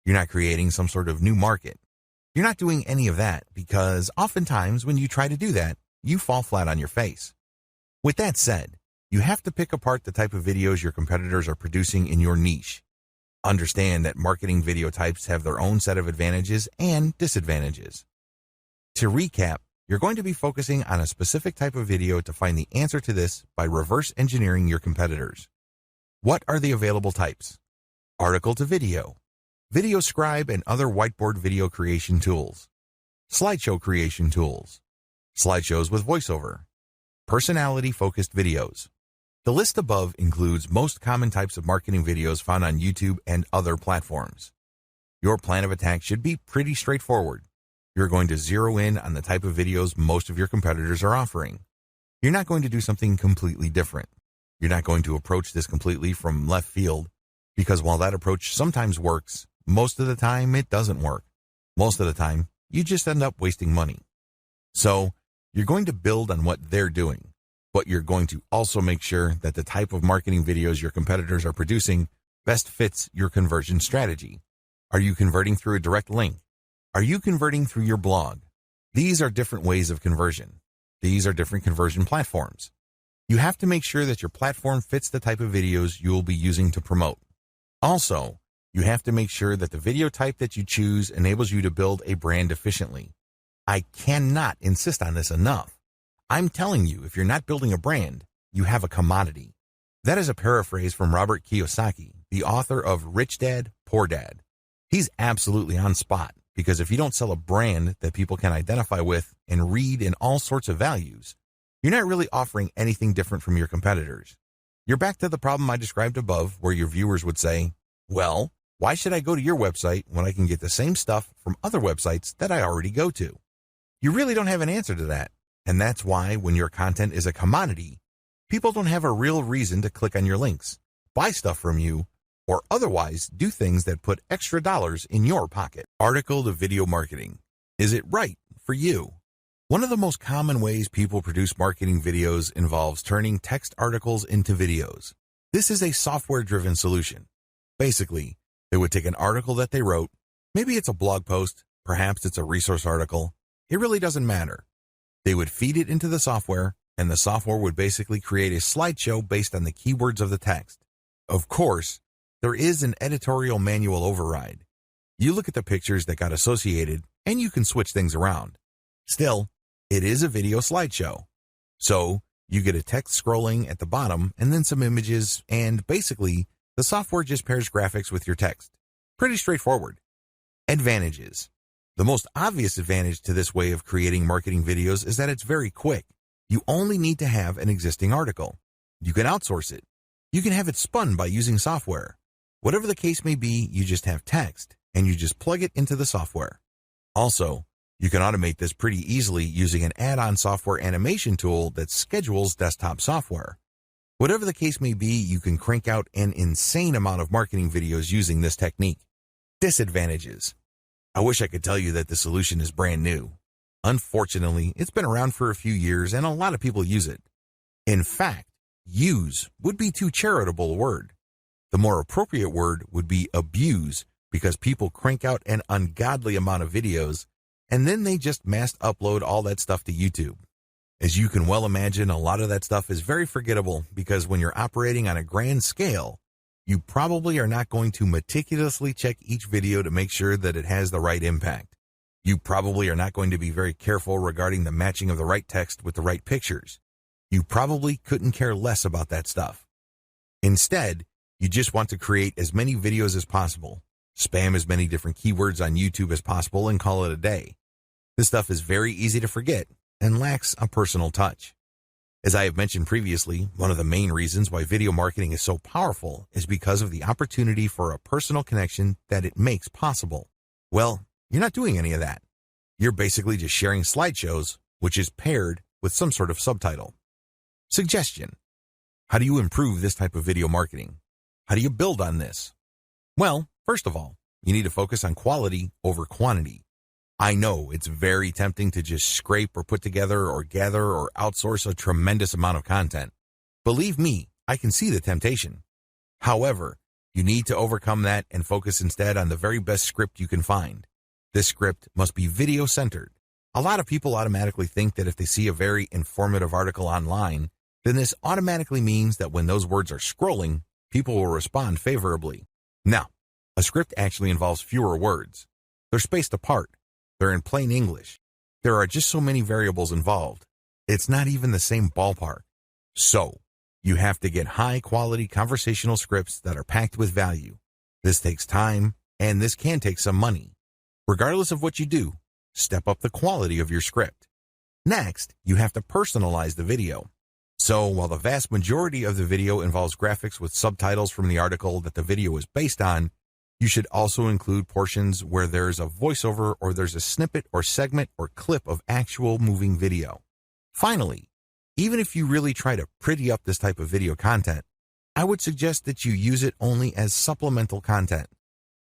S1: You're not creating some sort of new market. You're not doing any of that because oftentimes when you try to do that, you fall flat on your face. With that said, you have to pick apart the type of videos your competitors are producing in your niche. Understand that marketing video types have their own set of advantages and disadvantages. To recap, you're going to be focusing on a specific type of video to find the answer to this by reverse engineering your competitors. What are the available types? Article to video, video scribe and other whiteboard video creation tools, slideshow creation tools, slideshows with voiceover, personality-focused videos. The list above includes most common types of marketing videos found on YouTube and other platforms. Your plan of attack should be pretty straightforward. You're going to zero in on the type of videos most of your competitors are offering. You're not going to do something completely different. You're not going to approach this completely from left field because while that approach sometimes works, most of the time it doesn't work. Most of the time, you just end up wasting money. So, you're going to build on what they're doing, but you're going to also make sure that the type of marketing videos your competitors are producing best fits your conversion strategy. Are you converting through a direct link? Are you converting through your blog? These are different ways of conversion. These are different conversion platforms. You have to make sure that your platform fits the type of videos you will be using to promote. Also, you have to make sure that the video type that you choose enables you to build a brand efficiently. I cannot insist on this enough. I'm telling you, if you're not building a brand, you have a commodity. That is a paraphrase from Robert Kiyosaki, the author of Rich Dad, Poor Dad. He's absolutely on spot. Because if you don't sell a brand that people can identify with and read in all sorts of values, you're not really offering anything different from your competitors. You're back to the problem I described above where your viewers would say, well, why should I go to your website when I can get the same stuff from other websites that I already go to? You really don't have an answer to that. And that's why when your content is a commodity, people don't have a real reason to click on your links, buy stuff from you, or otherwise do things that put extra dollars in your pocket. Article to video marketing. Is it right for you? One of the most common ways people produce marketing videos involves turning text articles into videos. This is a software-driven solution. Basically, they would take an article that they wrote, maybe it's a blog post, perhaps it's a resource article, it really doesn't matter. They would feed it into the software, and the software would basically create a slideshow based on the keywords of the text. Of course, there is an editorial manual override. You look at the pictures that got associated, and you can switch things around. Still, it is a video slideshow. So, you get a text scrolling at the bottom and then some images, and basically, the software just pairs graphics with your text. Pretty straightforward. Advantages. The most obvious advantage to this way of creating marketing videos is that it's very quick. You only need to have an existing article. You can outsource it. You can have it spun by using software. Whatever the case may be, you just have text, and you just plug it into the software. Also, you can automate this pretty easily using an add-on software animation tool that schedules desktop software. Whatever the case may be, you can crank out an insane amount of marketing videos using this technique. Disadvantages. I wish I could tell you that the solution is brand new. Unfortunately, it's been around for a few years and a lot of people use it. In fact, use would be too charitable a word. The more appropriate word would be abuse because people crank out an ungodly amount of videos and then they just mass upload all that stuff to YouTube. As you can well imagine, a lot of that stuff is very forgettable because when you're operating on a grand scale, you probably are not going to meticulously check each video to make sure that it has the right impact. You probably are not going to be very careful regarding the matching of the right text with the right pictures. You probably couldn't care less about that stuff. Instead, you just want to create as many videos as possible, spam as many different keywords on YouTube as possible, and call it a day. This stuff is very easy to forget and lacks a personal touch. As I have mentioned previously, one of the main reasons why video marketing is so powerful is because of the opportunity for a personal connection that it makes possible. Well, you're not doing any of that. You're basically just sharing slideshows, which is paired with some sort of subtitle. Suggestion. How do you improve this type of video marketing? How do you build on this? Well, first of all, you need to focus on quality over quantity. I know it's very tempting to just scrape or put together or gather or outsource a tremendous amount of content. Believe me, I can see the temptation. However, you need to overcome that and focus instead on the very best script you can find. This script must be video-centered. A lot of people automatically think that if they see a very informative article online, then this automatically means that when those words are scrolling, people will respond favorably. Now, a script actually involves fewer words. They're spaced apart. They're in plain English. There are just so many variables involved. It's not even the same ballpark. So, you have to get high-quality conversational scripts that are packed with value. This takes time, and this can take some money. Regardless of what you do, step up the quality of your script. Next, you have to personalize the video. So, while the vast majority of the video involves graphics with subtitles from the article that the video is based on, you should also include portions where there's a voiceover or there's a snippet or segment or clip of actual moving video. Finally, even if you really try to pretty up this type of video content, I would suggest that you use it only as supplemental content.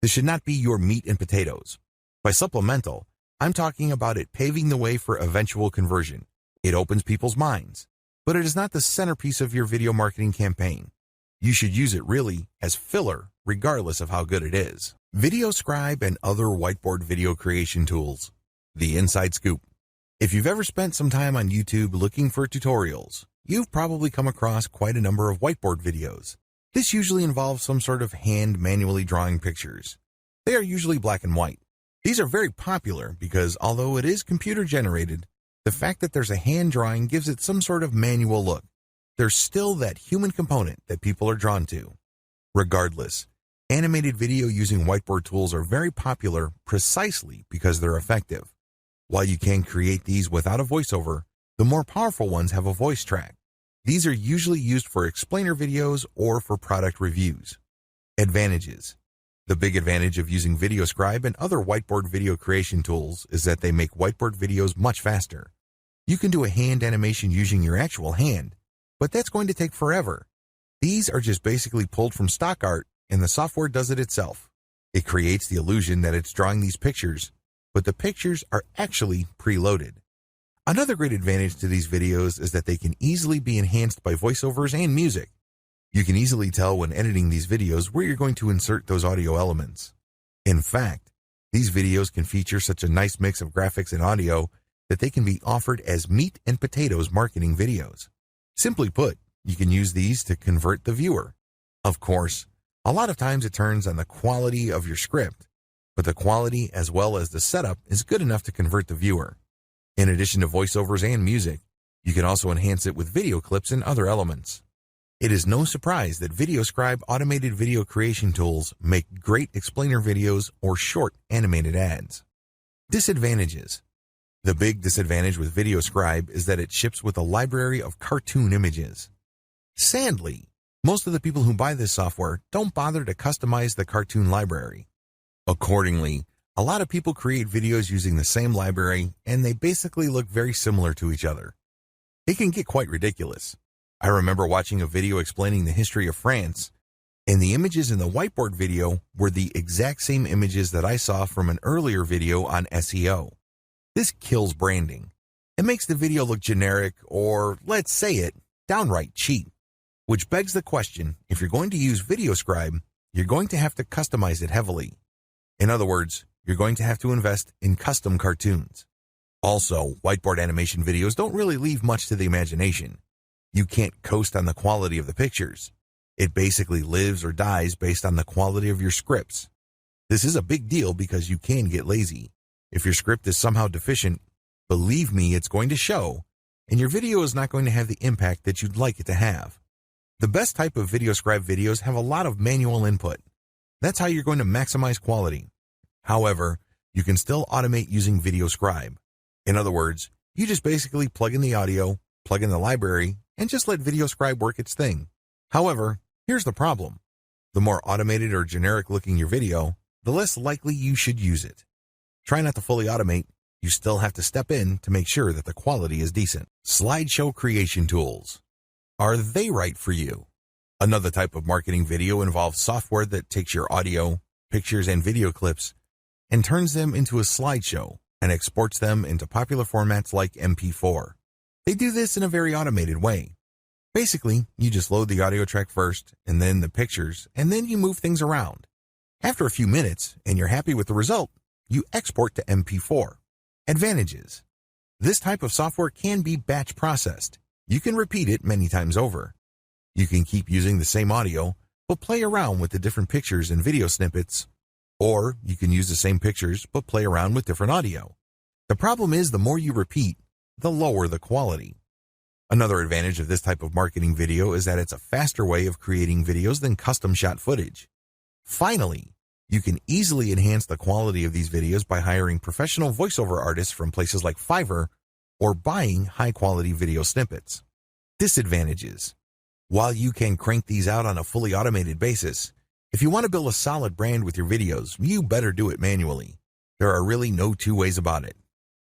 S1: This should not be your meat and potatoes. By supplemental, I'm talking about it paving the way for eventual conversion. It opens people's minds, but it is not the centerpiece of your video marketing campaign. You should use it really as filler, regardless of how good it is. VideoScribe and other whiteboard video creation tools. The inside scoop. If you've ever spent some time on YouTube looking for tutorials, you've probably come across quite a number of whiteboard videos. This usually involves some sort of hand manually drawing pictures. They are usually black and white. These are very popular because although it is computer generated, the fact that there's a hand drawing gives it some sort of manual look. There's still that human component that people are drawn to. Regardless, animated video using whiteboard tools are very popular precisely because they're effective. While you can create these without a voiceover, the more powerful ones have a voice track. These are usually used for explainer videos or for product reviews. Advantages. The big advantage of using VideoScribe and other whiteboard video creation tools is that they make whiteboard videos much faster. You can do a hand animation using your actual hand, but that's going to take forever. These are just basically pulled from stock art, and the software does it itself. It creates the illusion that it's drawing these pictures, but the pictures are actually preloaded. Another great advantage to these videos is that they can easily be enhanced by voiceovers and music. You can easily tell when editing these videos where you're going to insert those audio elements. In fact, these videos can feature such a nice mix of graphics and audio that they can be offered as meat and potatoes marketing videos. Simply put, you can use these to convert the viewer. Of course, a lot of times it turns on the quality of your script, but the quality as well as the setup is good enough to convert the viewer. In addition to voiceovers and music, you can also enhance it with video clips and other elements. It is no surprise that VideoScribe automated video creation tools make great explainer videos or short animated ads. Disadvantages. The big disadvantage with VideoScribe is that it ships with a library of cartoon images. Sadly, most of the people who buy this software don't bother to customize the cartoon library. Accordingly, a lot of people create videos using the same library, and they basically look very similar to each other. It can get quite ridiculous. I remember watching a video explaining the history of France, and the images in the whiteboard video were the exact same images that I saw from an earlier video on SEO. This kills branding. It makes the video look generic or, let's say it, downright cheap. Which begs the question, if you're going to use VideoScribe, you're going to have to customize it heavily. In other words, you're going to have to invest in custom cartoons. Also, whiteboard animation videos don't really leave much to the imagination. You can't coast on the quality of the pictures. It basically lives or dies based on the quality of your scripts. This is a big deal because you can get lazy. If your script is somehow deficient, believe me, it's going to show, and your video is not going to have the impact that you'd like it to have. The best type of VideoScribe videos have a lot of manual input. That's how you're going to maximize quality. However, you can still automate using VideoScribe. In other words, you just basically plug in the audio, plug in the library, and just let VideoScribe work its thing. However, here's the problem. The more automated or generic looking your video, the less likely you should use it. Try not to fully automate. You still have to step in to make sure that the quality is decent. Slideshow creation tools. Are they right for you? Another type of marketing video involves software that takes your audio, pictures, and video clips and turns them into a slideshow, and exports them into popular formats like MP4. They do this in a very automated way. Basically, you just load the audio track first, and then the pictures, and then you move things around. After a few minutes, and you're happy with the result, you export to MP4. Advantages. This type of software can be batch processed. You can repeat it many times over. You can keep using the same audio, but play around with the different pictures and video snippets. Or you can use the same pictures, but play around with different audio. The problem is the more you repeat, the lower the quality. Another advantage of this type of marketing video is that it's a faster way of creating videos than custom shot footage. Finally, you can easily enhance the quality of these videos by hiring professional voiceover artists from places like Fiverr or buying high-quality video snippets. Disadvantages. While you can crank these out on a fully automated basis, if you want to build a solid brand with your videos, you better do it manually. There are really no two ways about it.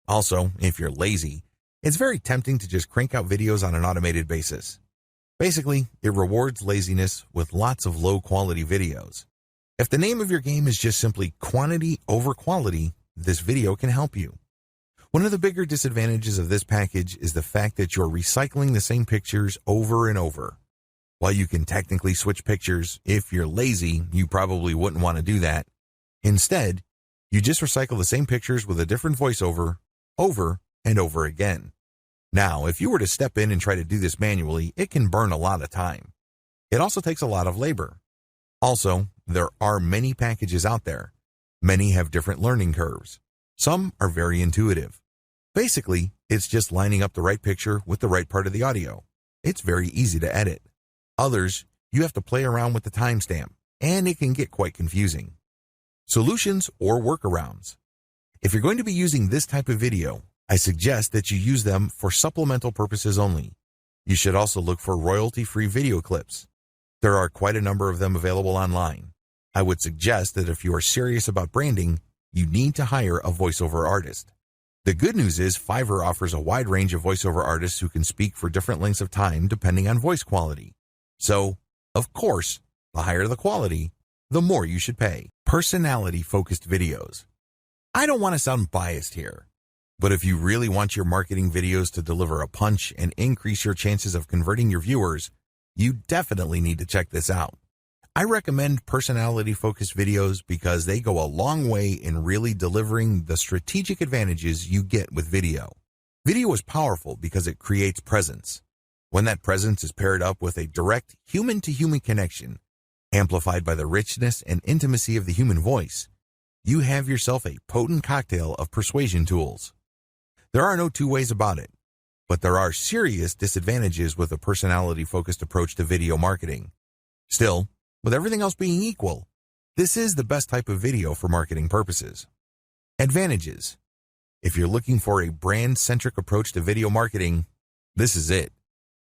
S1: Also, if you're lazy, it's very tempting to just crank out videos on an automated basis. Basically, it rewards laziness with lots of low-quality videos. If the name of your game is just simply quantity over quality, this video can help you. One of the bigger disadvantages of this package is the fact that you're recycling the same pictures over and over. While you can technically switch pictures, if you're lazy, you probably wouldn't want to do that. Instead, you just recycle the same pictures with a different voiceover over and over again. Now, if you were to step in and try to do this manually, it can burn a lot of time. It also takes a lot of labor. Also, there are many packages out there. Many have different learning curves. Some are very intuitive. Basically, it's just lining up the right picture with the right part of the audio. It's very easy to edit. Others, you have to play around with the timestamp, and it can get quite confusing. Solutions or workarounds. If you're going to be using this type of video, I suggest that you use them for supplemental purposes only. You should also look for royalty-free video clips. There are quite a number of them available online. I would suggest that if you are serious about branding, you need to hire a voiceover artist. The good news is Fiverr offers a wide range of voiceover artists who can speak for different lengths of time depending on voice quality. So, of course, the higher the quality, the more you should pay. Personality-focused videos. I don't want to sound biased here, but if you really want your marketing videos to deliver a punch and increase your chances of converting your viewers, you definitely need to check this out. I recommend personality-focused videos because they go a long way in really delivering the strategic advantages you get with video. Video is powerful because it creates presence. When that presence is paired up with a direct human-to-human connection, amplified by the richness and intimacy of the human voice, you have yourself a potent cocktail of persuasion tools. There are no two ways about it, but there are serious disadvantages with a personality-focused approach to video marketing. Still, with everything else being equal, this is the best type of video for marketing purposes. Advantages. If you're looking for a brand-centric approach to video marketing, this is it.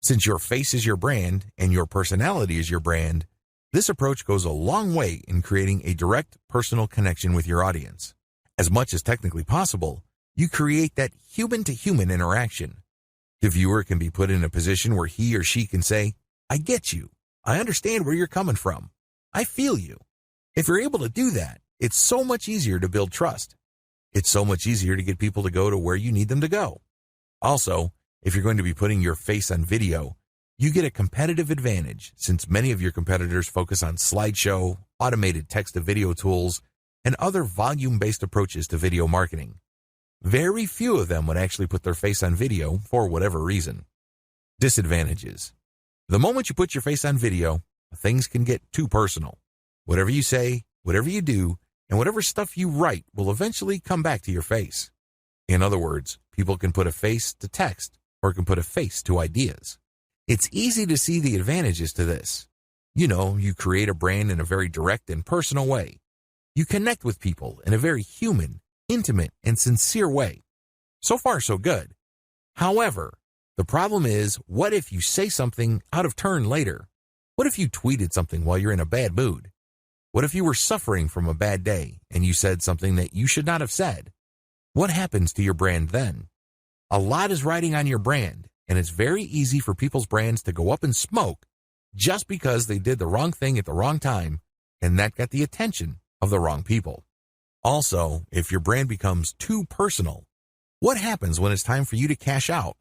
S1: Since your face is your brand and your personality is your brand, this approach goes a long way in creating a direct personal connection with your audience. As much as technically possible, you create that human-to-human interaction. The viewer can be put in a position where he or she can say, "I get you. I understand where you're coming from. I feel you." If you're able to do that, it's so much easier to build trust. It's so much easier to get people to go to where you need them to go. Also, if you're going to be putting your face on video, you get a competitive advantage since many of your competitors focus on slideshow, automated text-to-video tools, and other volume-based approaches to video marketing. Very few of them would actually put their face on video for whatever reason. Disadvantages. The moment you put your face on video, things can get too personal. Whatever you say, whatever you do, and whatever stuff you write will eventually come back to your face. In other words, people can put a face to text or can put a face to ideas. It's easy to see the advantages to this. You create a brand in a very direct and personal way. You connect with people in a very human, intimate, and sincere way. So far, so good. However, the problem is, what if you say something out of turn later? What if you tweeted something while you're in a bad mood? What if you were suffering from a bad day and you said something that you should not have said? What happens to your brand then? A lot is riding on your brand, and it's very easy for people's brands to go up in smoke just because they did the wrong thing at the wrong time, and that got the attention of the wrong people. Also, if your brand becomes too personal, what happens when it's time for you to cash out?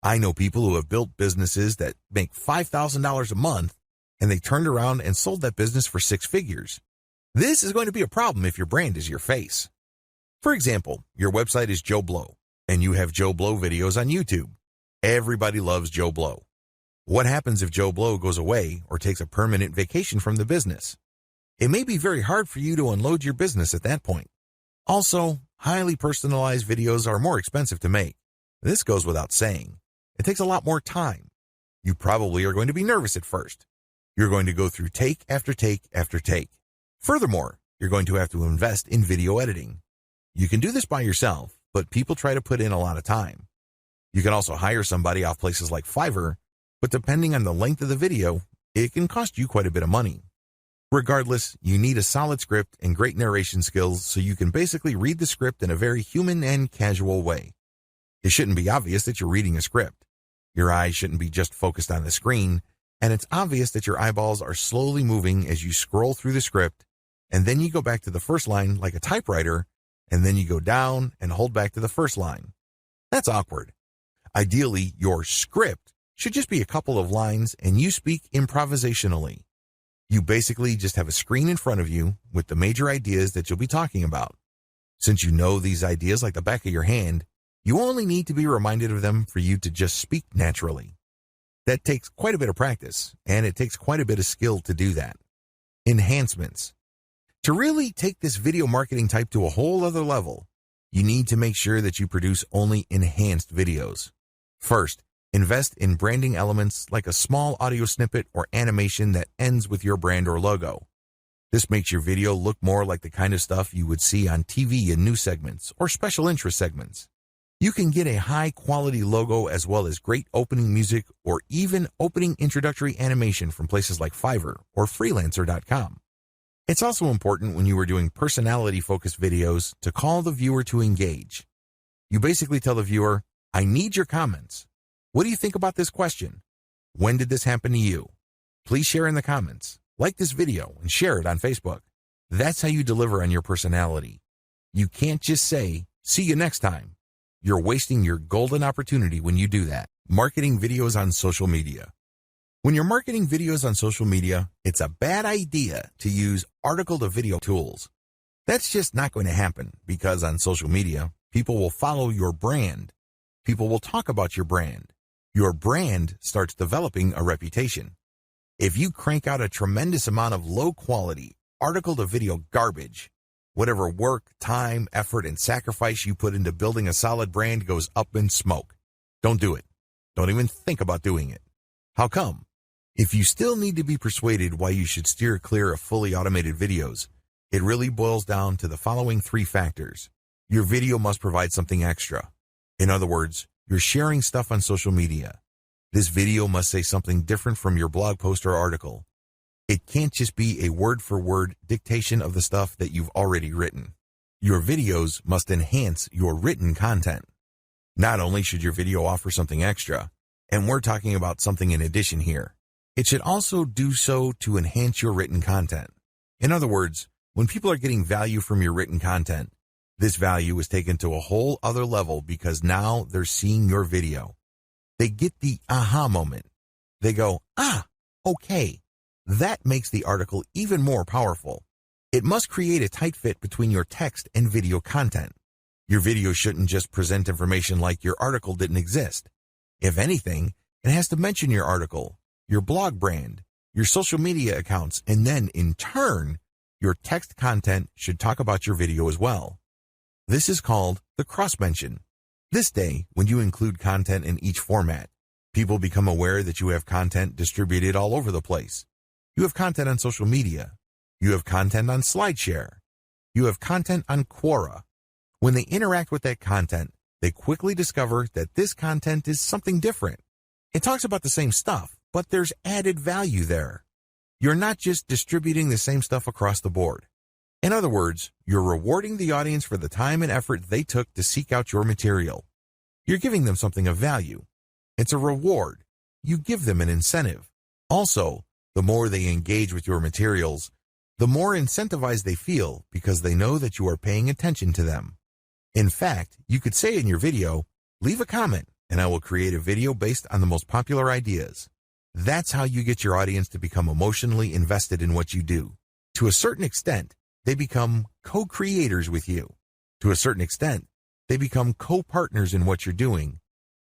S1: I know people who have built businesses that make $5,000 a month, and they turned around and sold that business for six figures. This is going to be a problem if your brand is your face. For example, your website is Joe Blow, and you have Joe Blow videos on YouTube. Everybody loves Joe Blow. What happens if Joe Blow goes away or takes a permanent vacation from the business? It may be very hard for you to unload your business at that point. Also, highly personalized videos are more expensive to make. This goes without saying. It takes a lot more time. You probably are going to be nervous at first. You're going to go through take after take after take. Furthermore, you're going to have to invest in video editing. You can do this by yourself, but people try to put in a lot of time. You can also hire somebody off places like Fiverr, but depending on the length of the video, it can cost you quite a bit of money. Regardless, you need a solid script and great narration skills so you can basically read the script in a very human and casual way. It shouldn't be obvious that you're reading a script. Your eyes shouldn't be just focused on the screen, and it's obvious that your eyeballs are slowly moving as you scroll through the script, and then you go back to the first line like a typewriter, and then you go down and hold back to the first line. That's awkward. Ideally, your script should just be a couple of lines and you speak improvisationally. You basically just have a screen in front of you with the major ideas that you'll be talking about. Since you know these ideas like the back of your hand, you only need to be reminded of them for you to just speak naturally. That takes quite a bit of practice, and it takes quite a bit of skill to do that. Enhancements. To really take this video marketing type to a whole other level, you need to make sure that you produce only enhanced videos. First, invest in branding elements like a small audio snippet or animation that ends with your brand or logo. This makes your video look more like the kind of stuff you would see on TV in news segments or special interest segments. You can get a high-quality logo as well as great opening music or even opening introductory animation from places like Fiverr or Freelancer.com. It's also important when you are doing personality-focused videos to call the viewer to engage. You basically tell the viewer, I need your comments. What do you think about this question? When did this happen to you? Please share in the comments, like this video, and share it on Facebook. That's how you deliver on your personality. You can't just say, see you next time. You're wasting your golden opportunity when you do that. Marketing videos on social media. When you're marketing videos on social media, it's a bad idea to use article-to-video tools. That's just not going to happen because on social media, people will follow your brand. People will talk about your brand. Your brand starts developing a reputation. If you crank out a tremendous amount of low-quality, article-to-video garbage, whatever work, time, effort, and sacrifice you put into building a solid brand goes up in smoke. Don't do it. Don't even think about doing it. How come? If you still need to be persuaded why you should steer clear of fully automated videos, it really boils down to the following three factors. Your video must provide something extra. In other words, you're sharing stuff on social media. This video must say something different from your blog post or article. It can't just be a word-for-word dictation of the stuff that you've already written. Your videos must enhance your written content. Not only should your video offer something extra, and we're talking about something in addition here, it should also do so to enhance your written content. In other words, when people are getting value from your written content, this value is taken to a whole other level because now they're seeing your video. They get the aha moment. They go, okay. That makes the article even more powerful. It must create a tight fit between your text and video content. Your video shouldn't just present information like your article didn't exist. If anything, it has to mention your article, your blog brand, your social media accounts, and then, in turn, your text content should talk about your video as well. This is called the cross-mention. This day, when you include content in each format, people become aware that you have content distributed all over the place. You have content on social media. You have content on SlideShare. You have content on Quora. When they interact with that content, they quickly discover that this content is something different. It talks about the same stuff, but there's added value there. You're not just distributing the same stuff across the board. In other words, you're rewarding the audience for the time and effort they took to seek out your material. You're giving them something of value. It's a reward. You give them an incentive. Also, the more they engage with your materials, the more incentivized they feel because they know that you are paying attention to them. In fact, you could say in your video, leave a comment and I will create a video based on the most popular ideas. That's how you get your audience to become emotionally invested in what you do. To a certain extent, they become co-creators with you. To a certain extent, they become co-partners in what you're doing.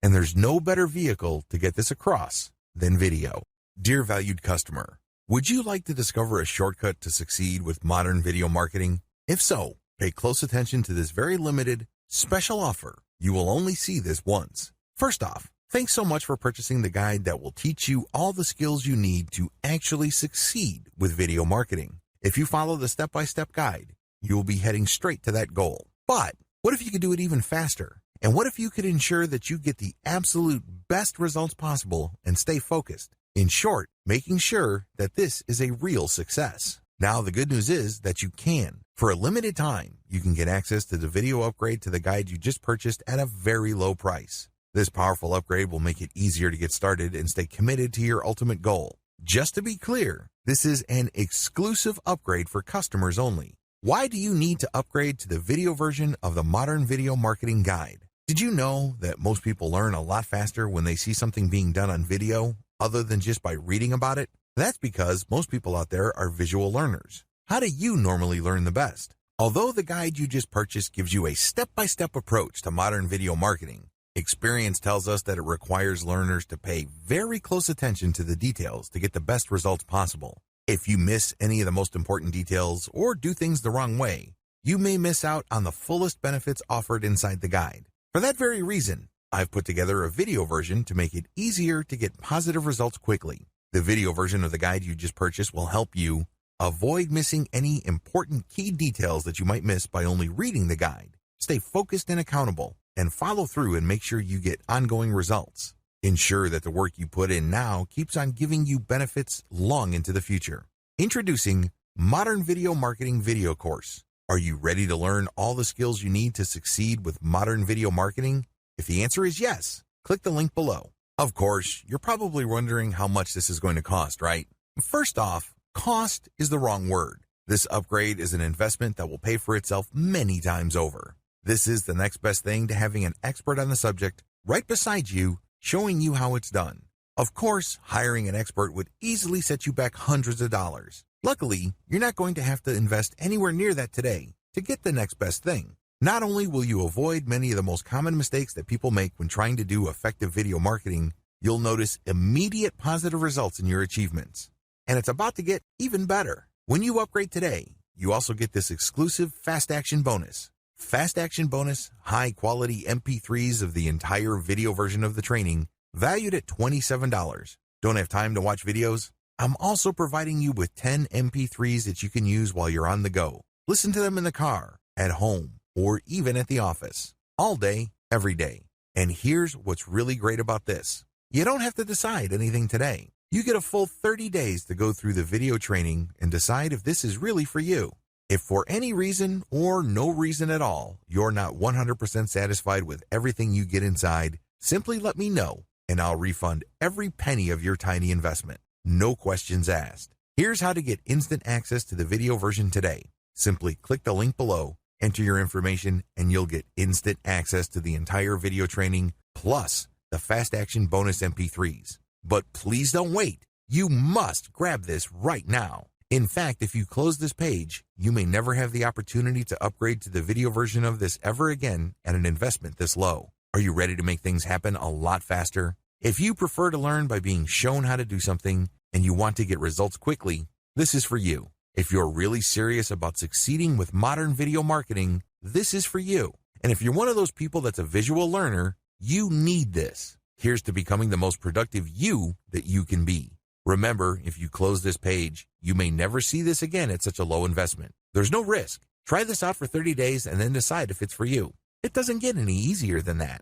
S1: And there's no better vehicle to get this across than video. Dear valued customer, would you like to discover a shortcut to succeed with modern video marketing? If so, pay close attention to this very limited, special offer. You will only see this once. First off, thanks so much for purchasing the guide that will teach you all the skills you need to actually succeed with video marketing. If you follow the step-by-step guide, you will be heading straight to that goal. But what if you could do it even faster? And what if you could ensure that you get the absolute best results possible and stay focused? In short, making sure that this is a real success. Now, the good news is that you can. For a limited time, you can get access to the video upgrade to the guide you just purchased at a very low price. This powerful upgrade will make it easier to get started and stay committed to your ultimate goal. Just to be clear, this is an exclusive upgrade for customers only. Why do you need to upgrade to the video version of the Modern Video Marketing Guide? Did you know that most people learn a lot faster when they see something being done on video other than just by reading about it? That's because most people out there are visual learners. How do you normally learn the best? Although the guide you just purchased gives you a step-by-step approach to modern video marketing, experience tells us that it requires learners to pay very close attention to the details to get the best results possible. If you miss any of the most important details or do things the wrong way, you may miss out on the fullest benefits offered inside the guide. For that very reason, I've put together a video version to make it easier to get positive results quickly. The video version of the guide you just purchased will help you avoid missing any important key details that you might miss by only reading the guide. Stay focused and accountable, and follow through and make sure you get ongoing results. Ensure that the work you put in now keeps on giving you benefits long into the future. Introducing Modern Video Marketing Video Course. Are you ready to learn all the skills you need to succeed with modern video marketing? If the answer is yes, click the link below. Of course, you're probably wondering how much this is going to cost, right? First off, cost is the wrong word. This upgrade is an investment that will pay for itself many times over. This is the next best thing to having an expert on the subject right beside you, showing you how it's done. Of course, hiring an expert would easily set you back hundreds of dollars. Luckily, you're not going to have to invest anywhere near that today to get the next best thing. Not only will you avoid many of the most common mistakes that people make when trying to do effective video marketing, you'll notice immediate positive results in your achievements. And it's about to get even better. When you upgrade today, you also get this exclusive Fast Action bonus. Fast Action bonus, high-quality MP3s of the entire video version of the training, valued at $27. Don't have time to watch videos? I'm also providing you with 10 MP3s that you can use while you're on the go. Listen to them in the car, at home, or even at the office. All day, every day. And here's what's really great about this. You don't have to decide anything today. You get a full 30 days to go through the video training and decide if this is really for you. If for any reason or no reason at all, you're not 100% satisfied with everything you get inside, simply let me know and I'll refund every penny of your tiny investment. No questions asked. Here's how to get instant access to the video version today. Simply click the link below, enter your information, and you'll get instant access to the entire video training plus the Fast Action bonus MP3s. But please don't wait. You must grab this right now. In fact, if you close this page, you may never have the opportunity to upgrade to the video version of this ever again at an investment this low. Are you ready to make things happen a lot faster? If you prefer to learn by being shown how to do something and you want to get results quickly, this is for you. If you're really serious about succeeding with modern video marketing, this is for you. And if you're one of those people that's a visual learner, you need this. Here's to becoming the most productive you that you can be. Remember, if you close this page, you may never see this again at such a low investment. There's no risk. Try this out for 30 days and then decide if it's for you. It doesn't get any easier than that.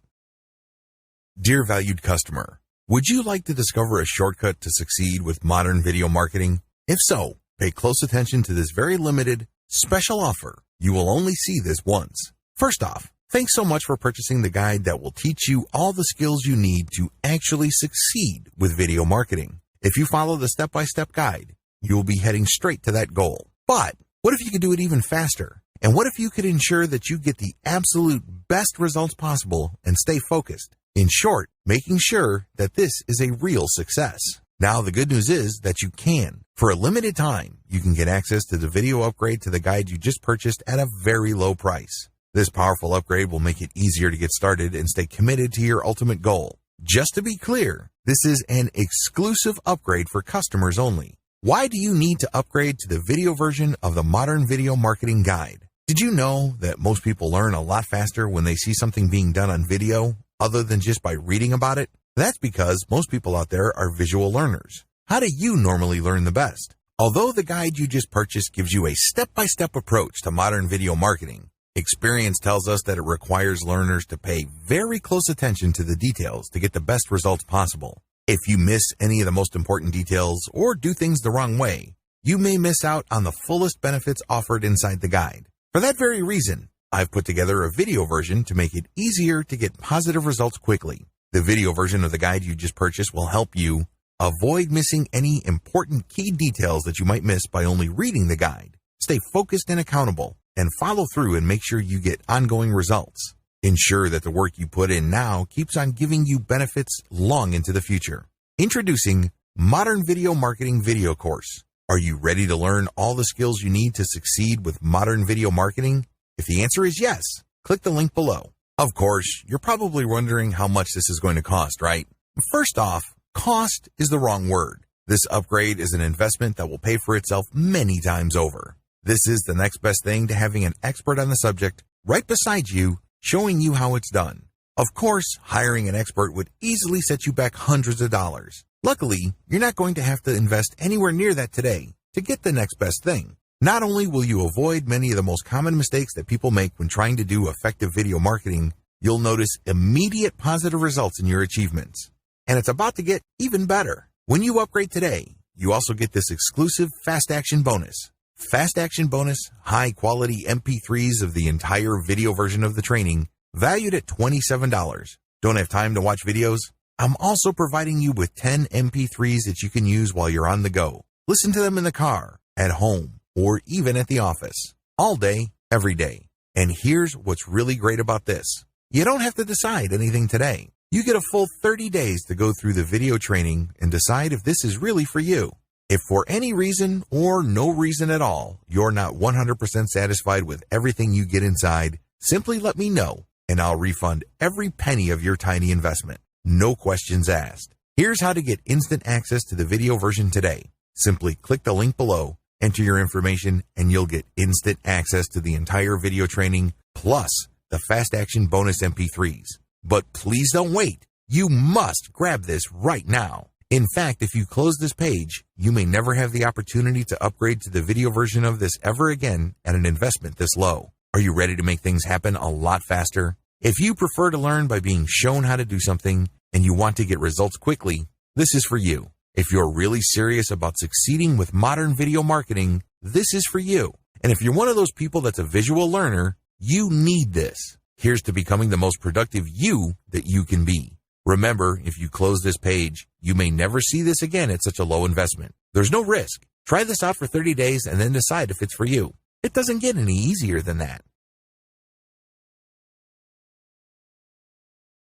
S1: Dear valued customer, would you like to discover a shortcut to succeed with modern video marketing? If so, pay close attention to this very limited, special offer. You will only see this once. First off, thanks so much for purchasing the guide that will teach you all the skills you need to actually succeed with video marketing. If you follow the step-by-step guide, you will be heading straight to that goal. But what if you could do it even faster? And what if you could ensure that you get the absolute best results possible and stay focused? In short, making sure that this is a real success. Now, the good news is that you can. For a limited time, you can get access to the video upgrade to the guide you just purchased at a very low price. This powerful upgrade will make it easier to get started and stay committed to your ultimate goal. Just to be clear, this is an exclusive upgrade for customers only. Why do you need to upgrade to the video version of the Modern Video Marketing Guide? Did you know that most people learn a lot faster when they see something being done on video other than just by reading about it? That's because most people out there are visual learners. How do you normally learn the best? Although the guide you just purchased gives you a step-by-step approach to modern video marketing, experience tells us that it requires learners to pay very close attention to the details to get the best results possible. If you miss any of the most important details or do things the wrong way, you may miss out on the fullest benefits offered inside the guide. For that very reason, I've put together a video version to make it easier to get positive results quickly. The video version of the guide you just purchased will help you avoid missing any important key details that you might miss by only reading the guide. Stay focused and accountable, and follow through and make sure you get ongoing results. Ensure that the work you put in now keeps on giving you benefits long into the future. Introducing Modern Video Marketing Video Course. Are you ready to learn all the skills you need to succeed with modern video marketing? If the answer is yes, click the link below. Of course, you're probably wondering how much this is going to cost, right? First off, cost is the wrong word. This upgrade is an investment that will pay for itself many times over. This is the next best thing to having an expert on the subject right beside you, showing you how it's done. Of course, hiring an expert would easily set you back hundreds of dollars. Luckily, you're not going to have to invest anywhere near that today to get the next best thing. Not only will you avoid many of the most common mistakes that people make when trying to do effective video marketing, you'll notice immediate positive results in your achievements. And it's about to get even better. When you upgrade today, you also get this exclusive Fast Action bonus. Fast Action bonus, high quality MP3s of the entire video version of the training, valued at $27. Don't have time to watch videos? I'm also providing you with 10 MP3s that you can use while you're on the go. Listen to them in the car, at home, or even at the office. All day, every day. And here's what's really great about this. You don't have to decide anything today. You get a full 30 days to go through the video training and decide if this is really for you. If for any reason or no reason at all, you're not 100% satisfied with everything you get inside, simply let me know and I'll refund every penny of your tiny investment. No questions asked. Here's how to get instant access to the video version today. Simply click the link below, enter your information, and you'll get instant access to the entire video training, plus the Fast Action bonus MP3s. But please don't wait. You must grab this right now. In fact, if you close this page, you may never have the opportunity to upgrade to the video version of this ever again at an investment this low. Are you ready to make things happen a lot faster? If you prefer to learn by being shown how to do something and you want to get results quickly, this is for you. If you're really serious about succeeding with modern video marketing, this is for you. And if you're one of those people that's a visual learner, you need this. Here's to becoming the most productive you that you can be. Remember, if you close this page, you may never see this again at such a low investment. There's no risk. Try this out for 30 days and then decide if it's for you. It doesn't get any easier than that.